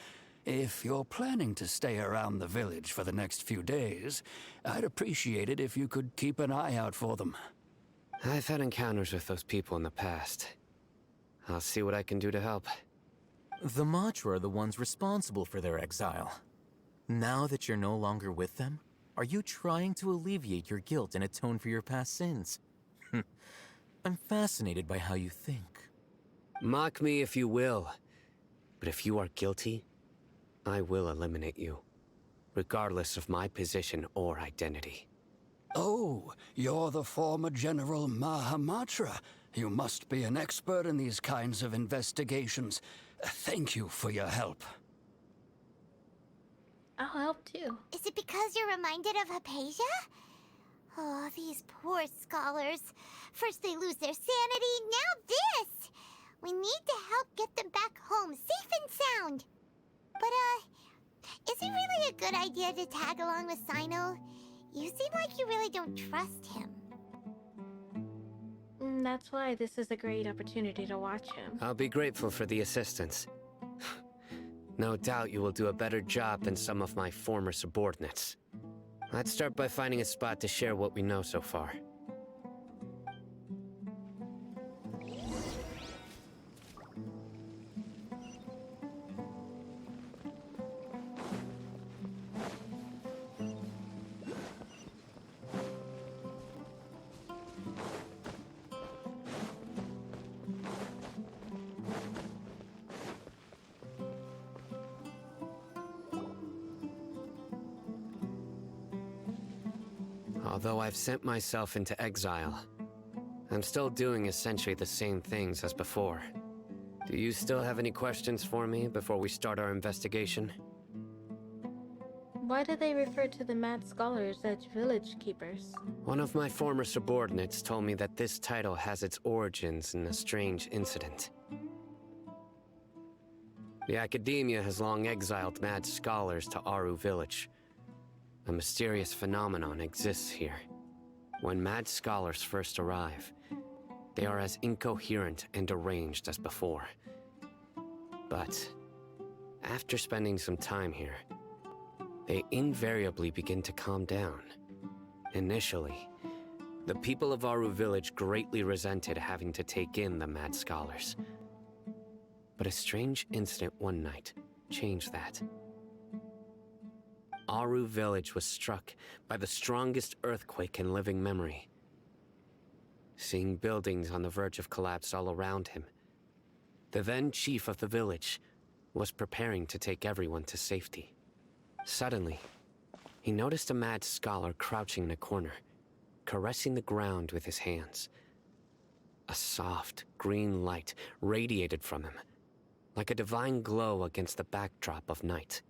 If you're planning to stay around the village for the next few days, I'd appreciate it if you could keep an eye out for them. I've had encounters with those people in the past. I'll see what I can do to help. The Matra are the ones responsible for their exile. Now that you're no longer with them, are you trying to alleviate your guilt and atone for your past sins? I'm fascinated by how you think. Mock me if you will, but if you are guilty, I will eliminate you, regardless of my position or identity. Oh, you're the former General Mahamatra. You must be an expert in these kinds of investigations. Thank you for your help. I'll help too. Is it because you're reminded of Hypatia? Oh, these poor scholars. First they lose their sanity, now this! We need to help get them back home, safe and sound. But, is it really a good idea to tag along with Sino? You seem like you really don't trust him. That's why this is a great opportunity to watch him. I'll be grateful for the assistance. No doubt you will do a better job than some of my former subordinates. Let's start by finding a spot to share what we know so far. Although I've sent myself into exile, I'm still doing essentially the same things as before. Do you still have any questions for me before we start our investigation? Why do they refer to the mad scholars as village keepers? One of my former subordinates told me that this title has its origins in a strange incident. The Academia has long exiled mad scholars to Aru Village. A mysterious phenomenon exists here. When mad scholars first arrive, they are as incoherent and deranged as before. But after spending some time here, they invariably begin to calm down. Initially, the people of Aru Village greatly resented having to take in the mad scholars. But a strange incident one night changed that. Aru Village was struck by the strongest earthquake in living memory. Seeing buildings on the verge of collapse all around him, the then chief of the village was preparing to take everyone to safety. Suddenly, he noticed a mad scholar crouching in a corner, caressing the ground with his hands. A soft, green light radiated from him, like a divine glow against the backdrop of night.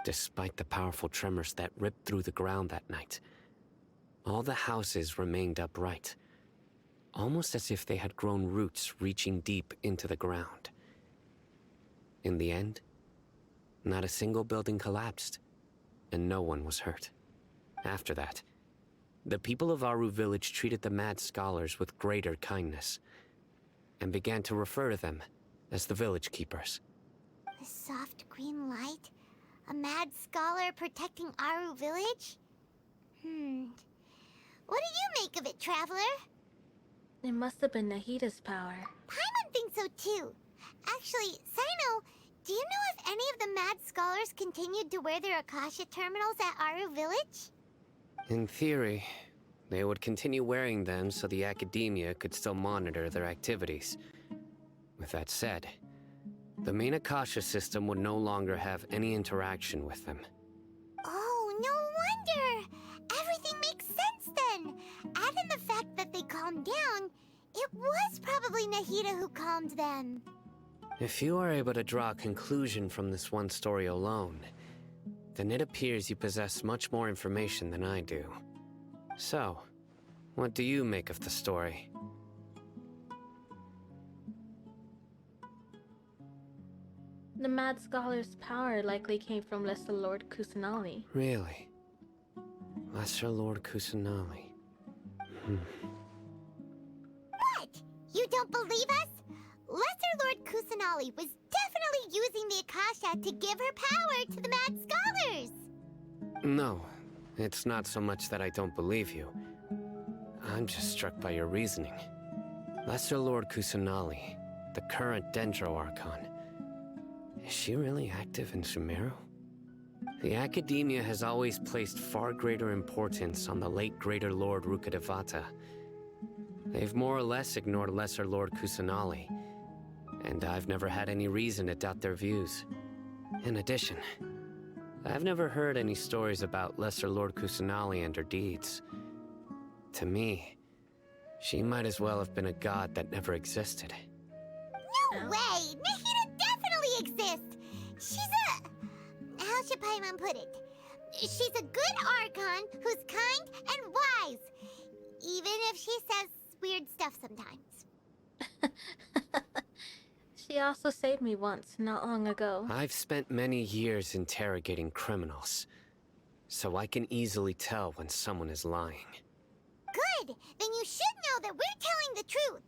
Despite the powerful tremors that ripped through the ground that night, all the houses remained upright, almost as if they had grown roots reaching deep into the ground. In the end, not a single building collapsed, and no one was hurt. After that, the people of Aru village treated the mad scholars with greater kindness, and began to refer to them as the village keepers. The soft green light? A mad scholar protecting Aru village? What do you make of it, Traveler? It must have been Nahida's power. Paimon thinks so too. Actually, Sino, do you know if any of the mad scholars continued to wear their Akasha terminals at Aru village? In theory, they would continue wearing them so the academia could still monitor their activities. With that said, the main Akasha system would no longer have any interaction with them. Oh, no wonder! Everything makes sense then! Add in the fact that they calmed down, it was probably Nahida who calmed them. If you are able to draw a conclusion from this one story alone, then it appears you possess much more information than I do. So, what do you make of the story? The mad scholar's power likely came from Lesser Lord Kusanali. Really? Lesser Lord Kusanali. What? You don't believe us? Lesser Lord Kusanali was definitely using the Akasha to give her power to the mad scholars! No, it's not so much that I don't believe you. I'm just struck by your reasoning. Lesser Lord Kusanali, the current Dendro Archon. Is she really active in Sumeru? The Academia has always placed far greater importance on the late Greater Lord Rukkhadevata. They've more or less ignored Lesser Lord Kusanali, and I've never had any reason to doubt their views. In addition, I've never heard any stories about Lesser Lord Kusanali and her deeds. To me, she might as well have been a god that never existed. No way! Nahida definitely exists! She's a... How should Paimon put it? She's a good Archon who's kind and wise. Even if she says weird stuff sometimes. She also saved me once, not long ago. I've spent many years interrogating criminals, so I can easily tell when someone is lying. Good! Then you should know that we're telling the truth.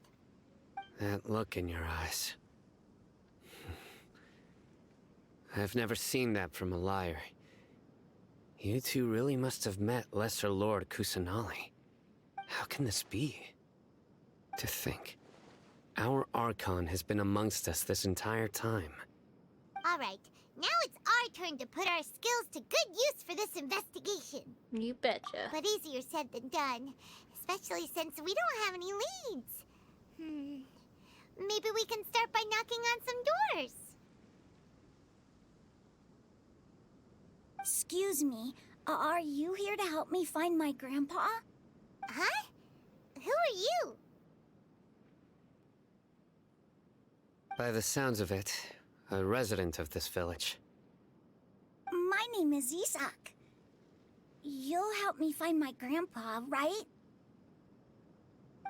That look in your eyes. I've never seen that from a liar. You two really must have met Lesser Lord Kusanali. How can this be? To think, our Archon has been amongst us this entire time. Alright, now it's our turn to put our skills to good use for this investigation. You betcha. But easier said than done, especially since we don't have any leads. Maybe we can start by knocking on some doors. Excuse me, are you here to help me find my grandpa? Huh? Who are you? By the sounds of it, a resident of this village. My name is Isak. You'll help me find my grandpa, right?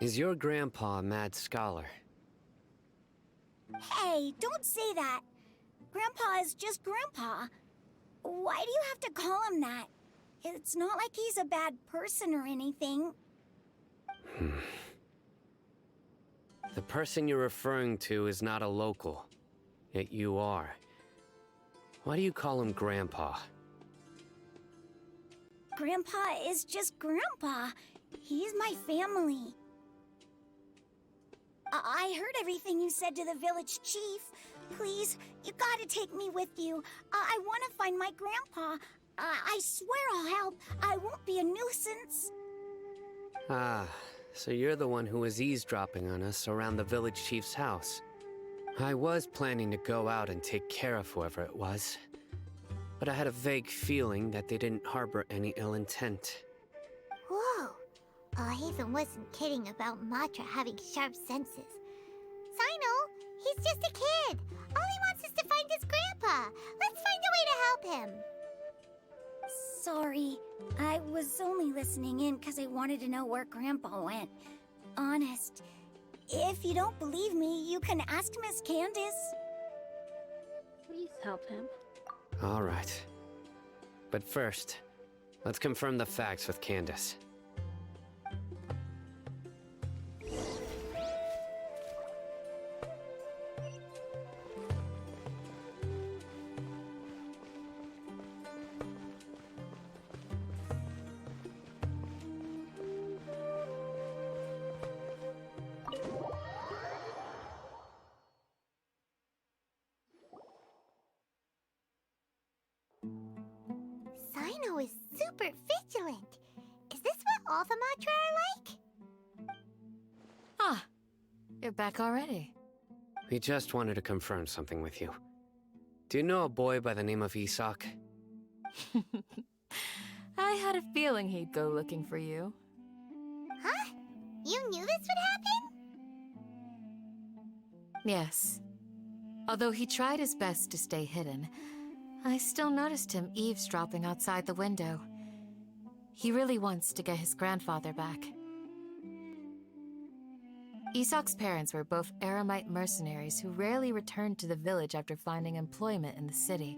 Is your grandpa a mad scholar? Hey, don't say that. Grandpa is just Grandpa. Why do you have to call him that? It's not like he's a bad person or anything. The person you're referring to is not a local, yet you are. Why do you call him Grandpa? Grandpa is just Grandpa. He's my family. I heard everything you said to the village chief. Please, you gotta take me with you. I want to find my grandpa. I swear I'll help. I won't be a nuisance. Ah, so you're the one who was eavesdropping on us around the village chief's house. I was planning to go out and take care of whoever it was, but I had a vague feeling that they didn't harbor any ill intent. Whoa. Haven wasn't kidding about Matra having sharp senses. Sino, he's just a kid. All he wants Grandpa. Let's find a way to help him. Sorry, I was only listening in because I wanted to know where Grandpa went. Honest. If you don't believe me, you can ask Miss Candace. Please help him. All right. But first, let's confirm the facts with Candace. Sino is super vigilant. Is this what all the Matra are like? Ah, you're back already. We just wanted to confirm something with you. Do you know a boy by the name of Isak? I had a feeling he'd go looking for you. Huh? You knew this would happen? Yes. Although he tried his best to stay hidden, I still noticed him eavesdropping outside the window. He really wants to get his grandfather back. Isak's parents were both Aramite mercenaries who rarely returned to the village after finding employment in the city.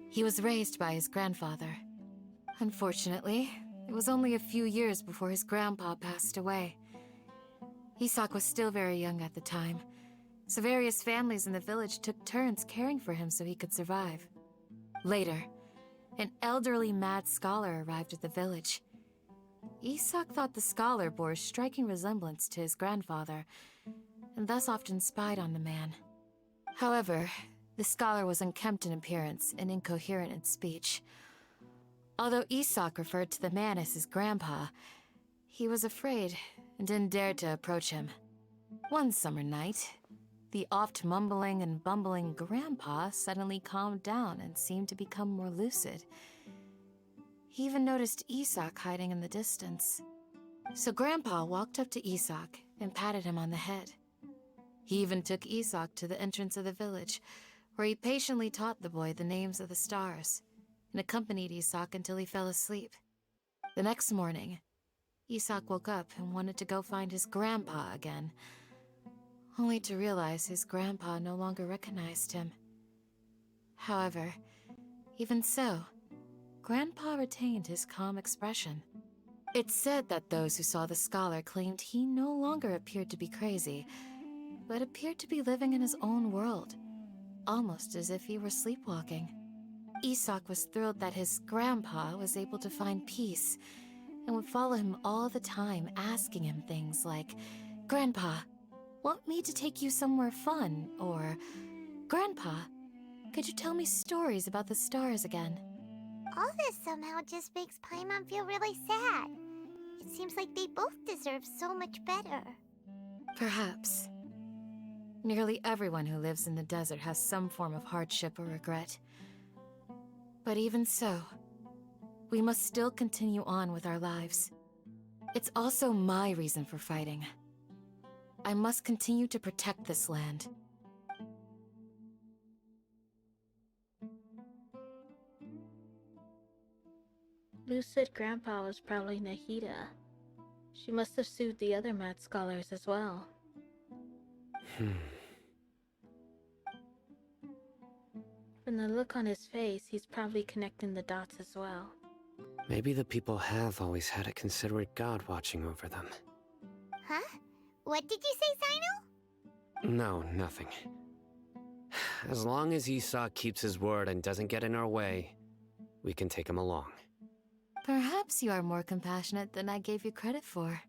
He was raised by his grandfather. Unfortunately, it was only a few years before his grandpa passed away. Isak was still very young at the time, so various families in the village took turns caring for him so he could survive. Later, an elderly mad scholar arrived at the village. Isak thought the scholar bore a striking resemblance to his grandfather, and thus often spied on the man. However, the scholar was unkempt in appearance and incoherent in speech. Although Isak referred to the man as his grandpa, he was afraid and didn't dare to approach him. One summer night, the oft mumbling and bumbling grandpa suddenly calmed down and seemed to become more lucid. He even noticed Isak hiding in the distance. So Grandpa walked up to Isak and patted him on the head. He even took Isak to the entrance of the village, where he patiently taught the boy the names of the stars, and accompanied Isak until he fell asleep. The next morning, Isak woke up and wanted to go find his grandpa again, only to realize his grandpa no longer recognized him. However, even so, Grandpa retained his calm expression. It's said that those who saw the scholar claimed he no longer appeared to be crazy, but appeared to be living in his own world, almost as if he were sleepwalking. Isak was thrilled that his grandpa was able to find peace, and would follow him all the time, asking him things like, "Grandpa, want me to take you somewhere fun?" Or, "Grandpa, could you tell me stories about the stars again?" All this somehow just makes Paimon feel really sad. It seems like they both deserve so much better. Perhaps. Nearly everyone who lives in the desert has some form of hardship or regret. But even so, we must still continue on with our lives. It's also my reason for fighting. I must continue to protect this land. Lucid Grandpa was probably Nahida. She must have sued the other mad scholars as well. From the look on his face, he's probably connecting the dots as well. Maybe the people have always had a considerate god watching over them. Huh? What did you say, Sino? No, nothing. As long as Isak keeps his word and doesn't get in our way, we can take him along. Perhaps you are more compassionate than I gave you credit for.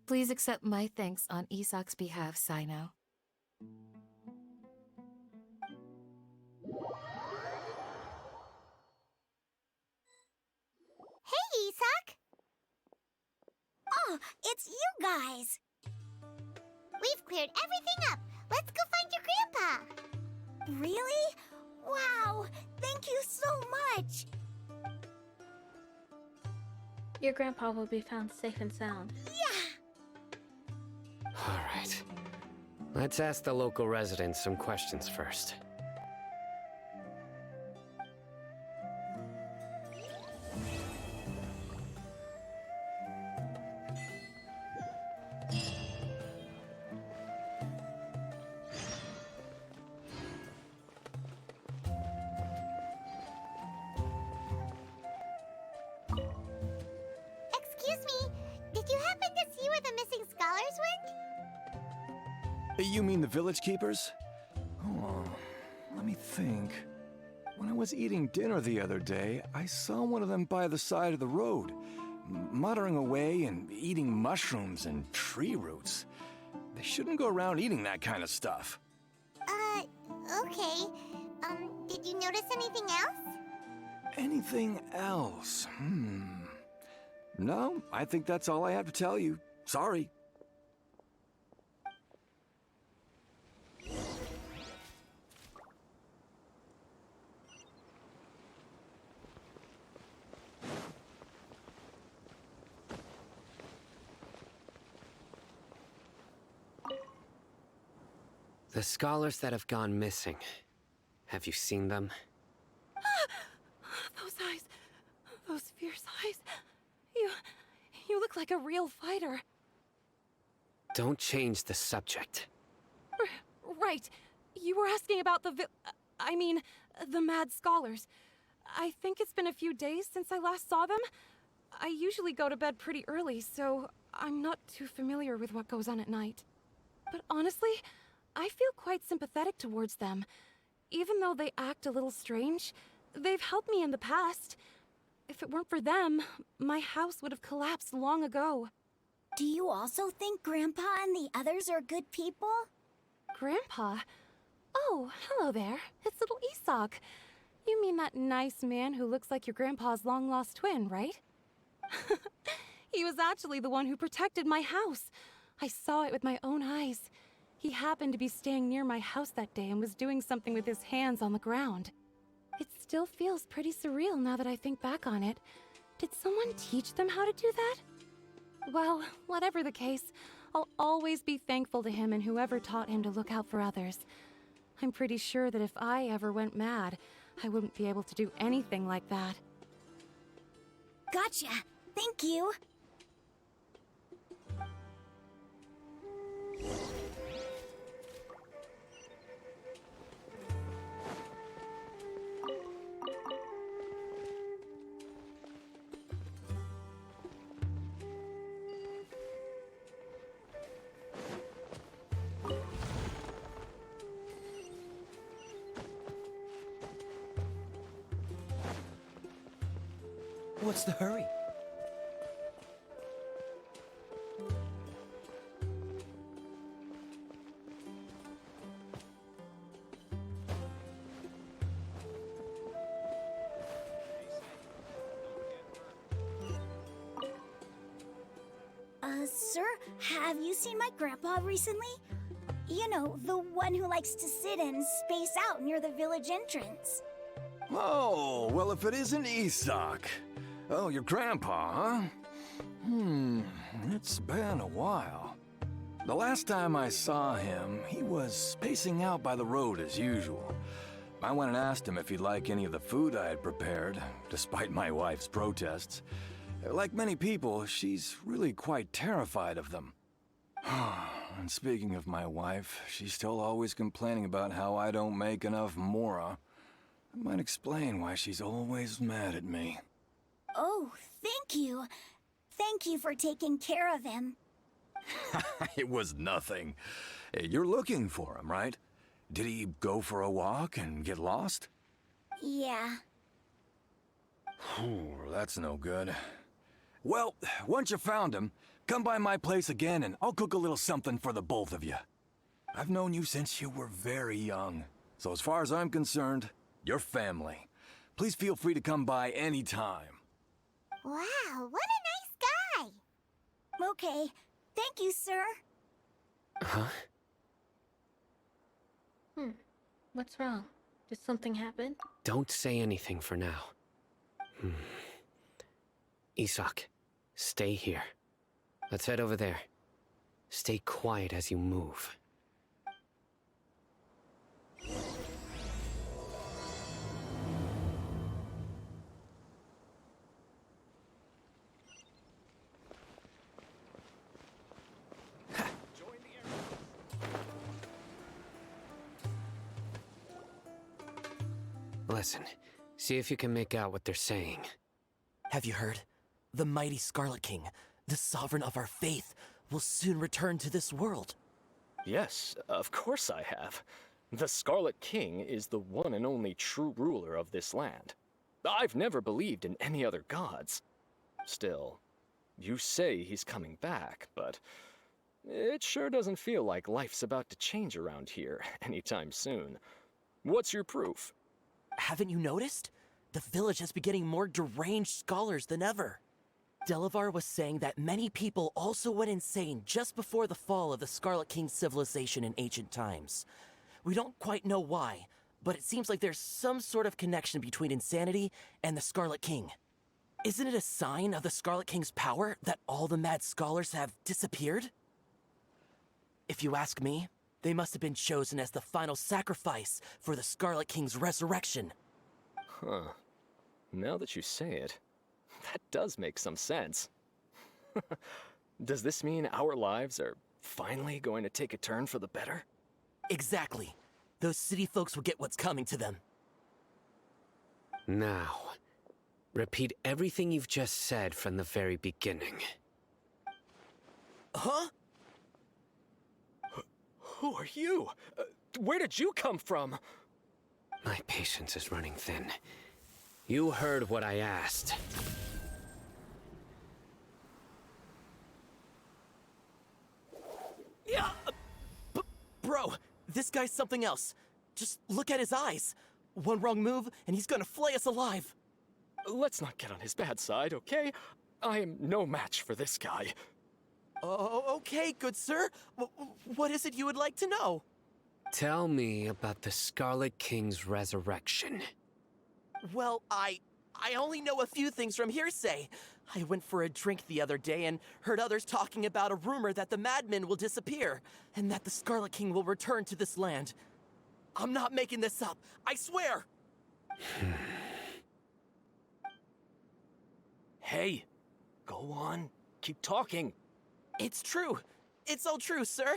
Please accept my thanks on Isak's behalf, Sino. Hey, Isak! Oh, it's you guys! We've cleared everything up. Let's go find your grandpa. Really? Wow! Thank you so much! Your grandpa will be found safe and sound. Yeah! All right. Let's ask the local residents some questions first. the missing scholars went? You mean the village keepers? Oh, let me think. When I was eating dinner the other day, I saw one of them by the side of the road, muttering away and eating mushrooms and tree roots. They shouldn't go around eating that kind of stuff. Okay. Did you notice anything else? Anything else? No, I think that's all I have to tell you. Sorry. The scholars that have gone missing. Have you seen them? Those eyes. Those fierce eyes. You look like a real fighter. Don't change the subject. Right. You were asking about the the mad scholars. I think it's been a few days since I last saw them. I usually go to bed pretty early, so I'm not too familiar with what goes on at night. But honestly, I feel quite sympathetic towards them. Even though they act a little strange, they've helped me in the past. If it weren't for them, my house would have collapsed long ago. Do you also think Grandpa and the others are good people? Grandpa? Oh, hello there. It's little Isak. You mean that nice man who looks like your grandpa's long-lost twin, right? He was actually the one who protected my house. I saw it with my own eyes. He happened to be staying near my house that day and was doing something with his hands on the ground. It still feels pretty surreal now that I think back on it. Did someone teach them how to do that? Well, whatever the case, I'll always be thankful to him and whoever taught him to look out for others. I'm pretty sure that if I ever went mad, I wouldn't be able to do anything like that. Gotcha. Thank you. What's the hurry? Sir, have you seen my grandpa recently? You know, the one who likes to sit and space out near the village entrance. Oh, well, if it isn't Isak. Oh, your grandpa, huh? It's been a while. The last time I saw him, he was spacing out by the road as usual. I went and asked him if he'd like any of the food I had prepared, despite my wife's protests. Like many people, she's really quite terrified of them. And speaking of my wife, she's still always complaining about how I don't make enough mora. That might explain why she's always mad at me. Oh, thank you. Thank you for taking care of him. It was nothing. You're looking for him, right? Did he go for a walk and get lost? Yeah. That's no good. Well, once you found him, come by my place again and I'll cook a little something for the both of you. I've known you since you were very young, so as far as I'm concerned, you're family. Please feel free to come by anytime. Wow, what a nice guy! Okay, thank you, sir. Huh? What's wrong? Did something happen? Don't say anything for now. Isak, stay here. Let's head over there. Stay quiet as you move. Listen, see if you can make out what they're saying. Have you heard? The mighty Scarlet King, the sovereign of our faith, will soon return to this world. Yes, of course I have. The Scarlet King is the one and only true ruler of this land. I've never believed in any other gods. Still, you say he's coming back, but it sure doesn't feel like life's about to change around here anytime soon. What's your proof? Haven't you noticed? The village has been getting more deranged scholars than ever. Delavar was saying that many people also went insane just before the fall of the Scarlet King's civilization in ancient times. We don't quite know why, but it seems like there's some sort of connection between insanity and the Scarlet King. Isn't it a sign of the Scarlet King's power that all the mad scholars have disappeared? If you ask me, they must have been chosen as the final sacrifice for the Scarlet King's resurrection. Huh. Now that you say it, that does make some sense. Does this mean our lives are finally going to take a turn for the better? Exactly. Those city folks will get what's coming to them. Now, repeat everything you've just said from the very beginning. Huh? Who are you? Where did you come from? My patience is running thin. You heard what I asked. Yeah, bro, this guy's something else. Just look at his eyes. One wrong move, and he's gonna flay us alive. Let's not get on his bad side, okay? I am no match for this guy. Oh, okay, good sir. What is it you would like to know? Tell me about the Scarlet King's resurrection. Well, I only know a few things from hearsay. I went for a drink the other day and heard others talking about a rumor that the madmen will disappear, and that the Scarlet King will return to this land. I'm not making this up, I swear! Hey, go on, keep talking. It's true. It's all true, sir.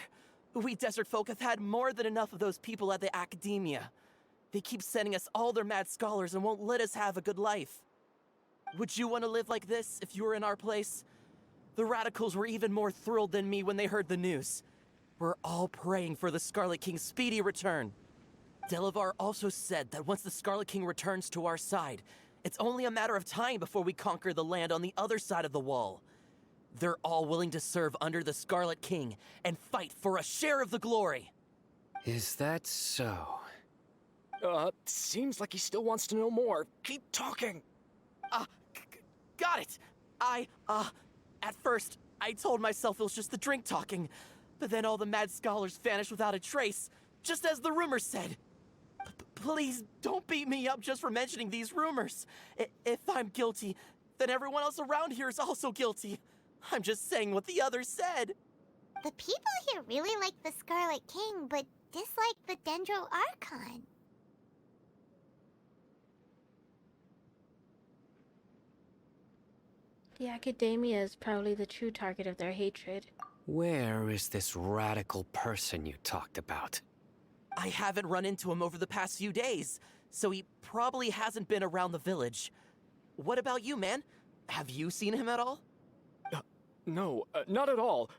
We desert folk have had more than enough of those people at the academia. They keep sending us all their mad scholars and won't let us have a good life. Would you want to live like this if you were in our place? The radicals were even more thrilled than me when they heard the news. We're all praying for the Scarlet King's speedy return. Delavar also said that once the Scarlet King returns to our side, it's only a matter of time before we conquer the land on the other side of the wall. They're all willing to serve under the Scarlet King and fight for a share of the glory. Is that so? Seems like he still wants to know more. Keep talking. Got it. At first, I told myself it was just the drink talking, but then all the mad scholars vanished without a trace, just as the rumors said. Please, don't beat me up just for mentioning these rumors. If I'm guilty, then everyone else around here is also guilty. I'm just saying what the others said. The people here really like the Scarlet King, but dislike the Dendro Archon. The academia is probably the true target of their hatred. Where is this radical person you talked about? I haven't run into him over the past few days, so he probably hasn't been around the village. What about you, man? Have you seen him at all? No, not at all.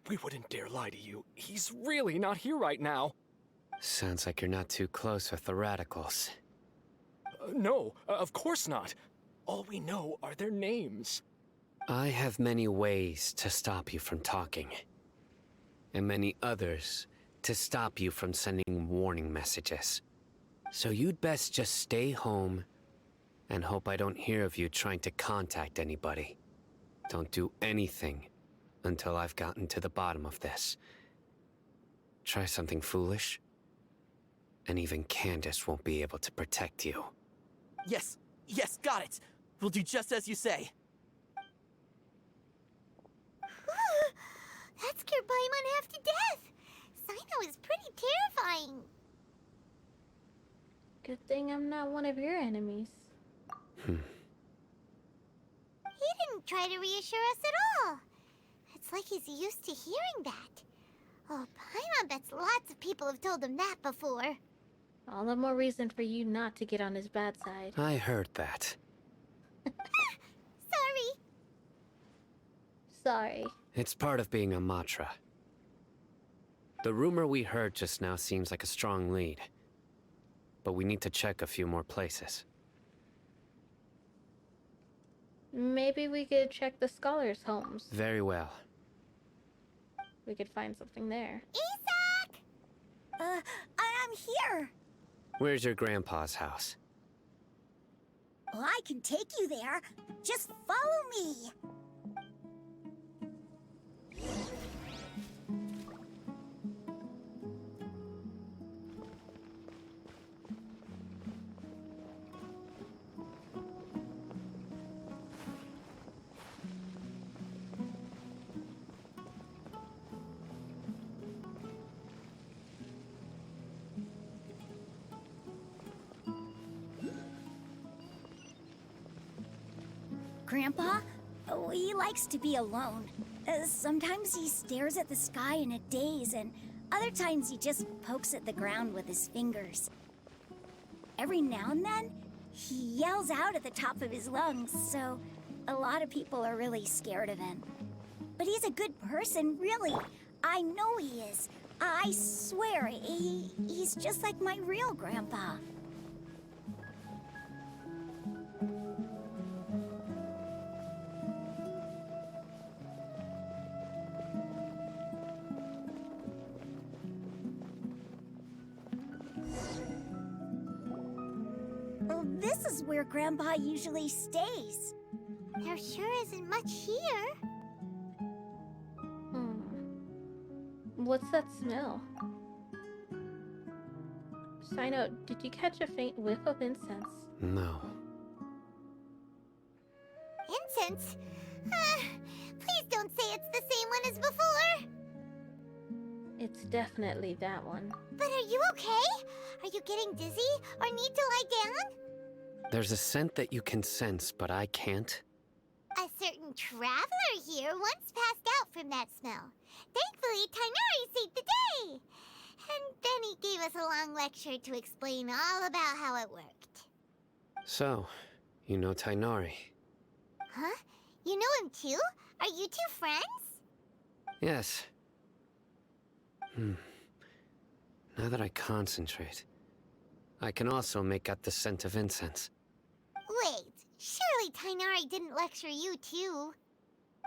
We wouldn't dare lie to you. He's really not here right now. Sounds like you're not too close with the radicals. No, of course not. All we know are their names. I have many ways to stop you from talking. And many others to stop you from sending warning messages. So you'd best just stay home and hope I don't hear of you trying to contact anybody. Don't do anything until I've gotten to the bottom of this. Try something foolish, and even Candace won't be able to protect you. Yes, got it. We'll do just as you say. That scared Paimon half to death. Sino is pretty terrifying. Good thing I'm not one of your enemies. He didn't try to reassure us at all. It's like he's used to hearing that. Oh, Paimon bets lots of people have told him that before. All the more reason for you not to get on his bad side. I heard that. Sorry. Sorry. It's part of being a Matra. The rumor we heard just now seems like a strong lead. But we need to check a few more places. Maybe we could check the scholars' homes. Very well. We could find something there. Isaac! I'm here. Where's your grandpa's house? Well, I can take you there. Just follow me. Grandpa? Oh, he likes to be alone. Sometimes he stares at the sky in a daze, and other times he just pokes at the ground with his fingers. Every now and then, he yells out at the top of his lungs, so a lot of people are really scared of him. But he's a good person, really. I know he is. I swear, he's just like my real grandpa. This is where Grandpa usually stays. There sure isn't much here. What's that smell? Side note, did you catch a faint whiff of incense? No. Incense? Please don't say it's the same one as before. It's definitely that one. But are you okay? Are you getting dizzy or need to lie down? There's a scent that you can sense, but I can't. A certain traveler here once passed out from that smell. Thankfully, Tighnari saved the day. And then he gave us a long lecture to explain all about how it worked. So, you know Tighnari? Huh? You know him too? Are you two friends? Yes. Now that I concentrate, I can also make out the scent of incense. Wait, surely Tighnari didn't lecture you too?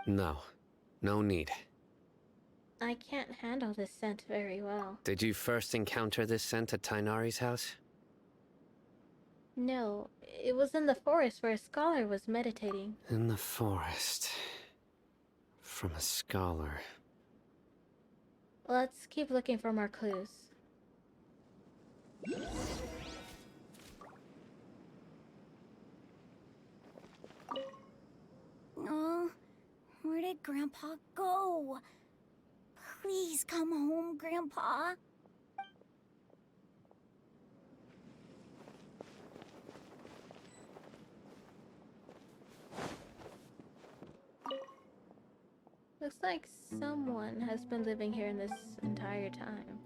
No. No need. I can't handle this scent very well. Did you first encounter this scent at Tighnari's house? No, it was in the forest where a scholar was meditating. In the forest. From a scholar. Let's keep looking for more clues. Oh, where did Grandpa go? Please come home, Grandpa. Looks like someone has been living here in this entire time.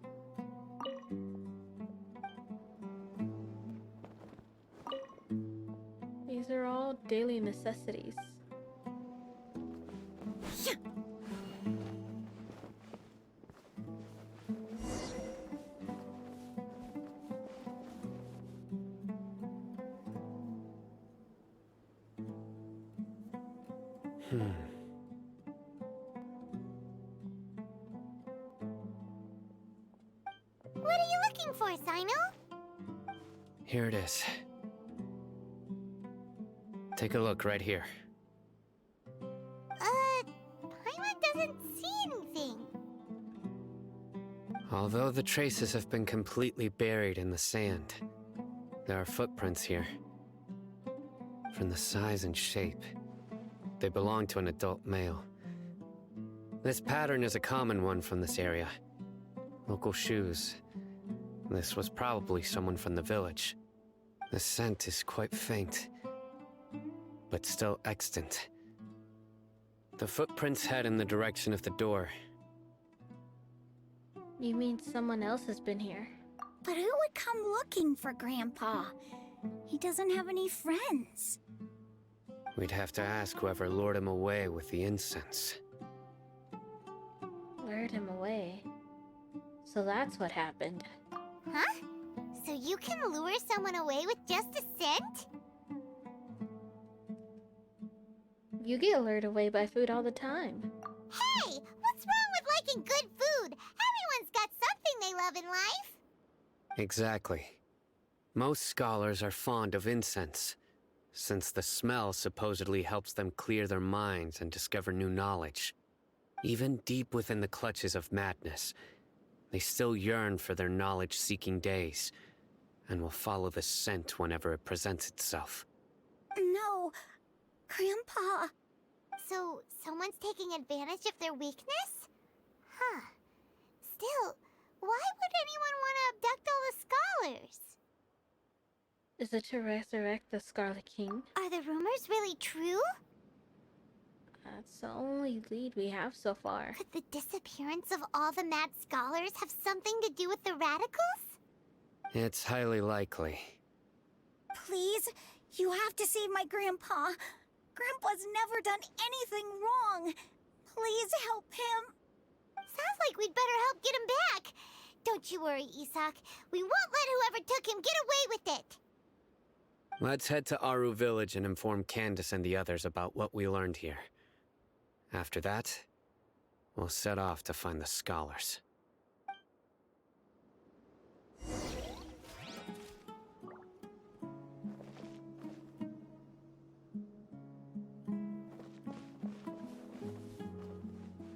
These are all daily necessities. What are you looking for, Sino? Here it is. Take a look right here. Paimon doesn't see anything. Although the traces have been completely buried in the sand, there are footprints here. From the size and shape, they belong to an adult male. This pattern is a common one from this area. Local shoes. This was probably someone from the village. The scent is quite faint, but still extant. The footprints head in the direction of the door. You mean someone else has been here? But who would come looking for Grandpa? He doesn't have any friends. We'd have to ask whoever lured him away with the incense. lured him away. So that's what happened. Huh? So you can lure someone away with just a scent? You get lured away by food all the time. Hey! What's wrong with liking good food? Everyone's got something they love in life. Exactly. Most scholars are fond of incense, since the smell supposedly helps them clear their minds and discover new knowledge. Even deep within the clutches of madness, they still yearn for their knowledge-seeking days, and will follow the scent whenever it presents itself. No, Grandpa. So, someone's taking advantage of their weakness? Huh. Still, why would anyone want to abduct all the scholars? Is it to resurrect the Scarlet King? Are the rumors really true? That's the only lead we have so far. Could the disappearance of all the mad scholars have something to do with the radicals? It's highly likely. Please, you have to save my Grandpa. Grandpa's never done anything wrong. Please help him. Sounds like we'd better help get him back. Don't you worry, Isak. We won't let whoever took him get away with it. Let's head to Aru Village and inform Candace and the others about what we learned here. After that, we'll set off to find the scholars.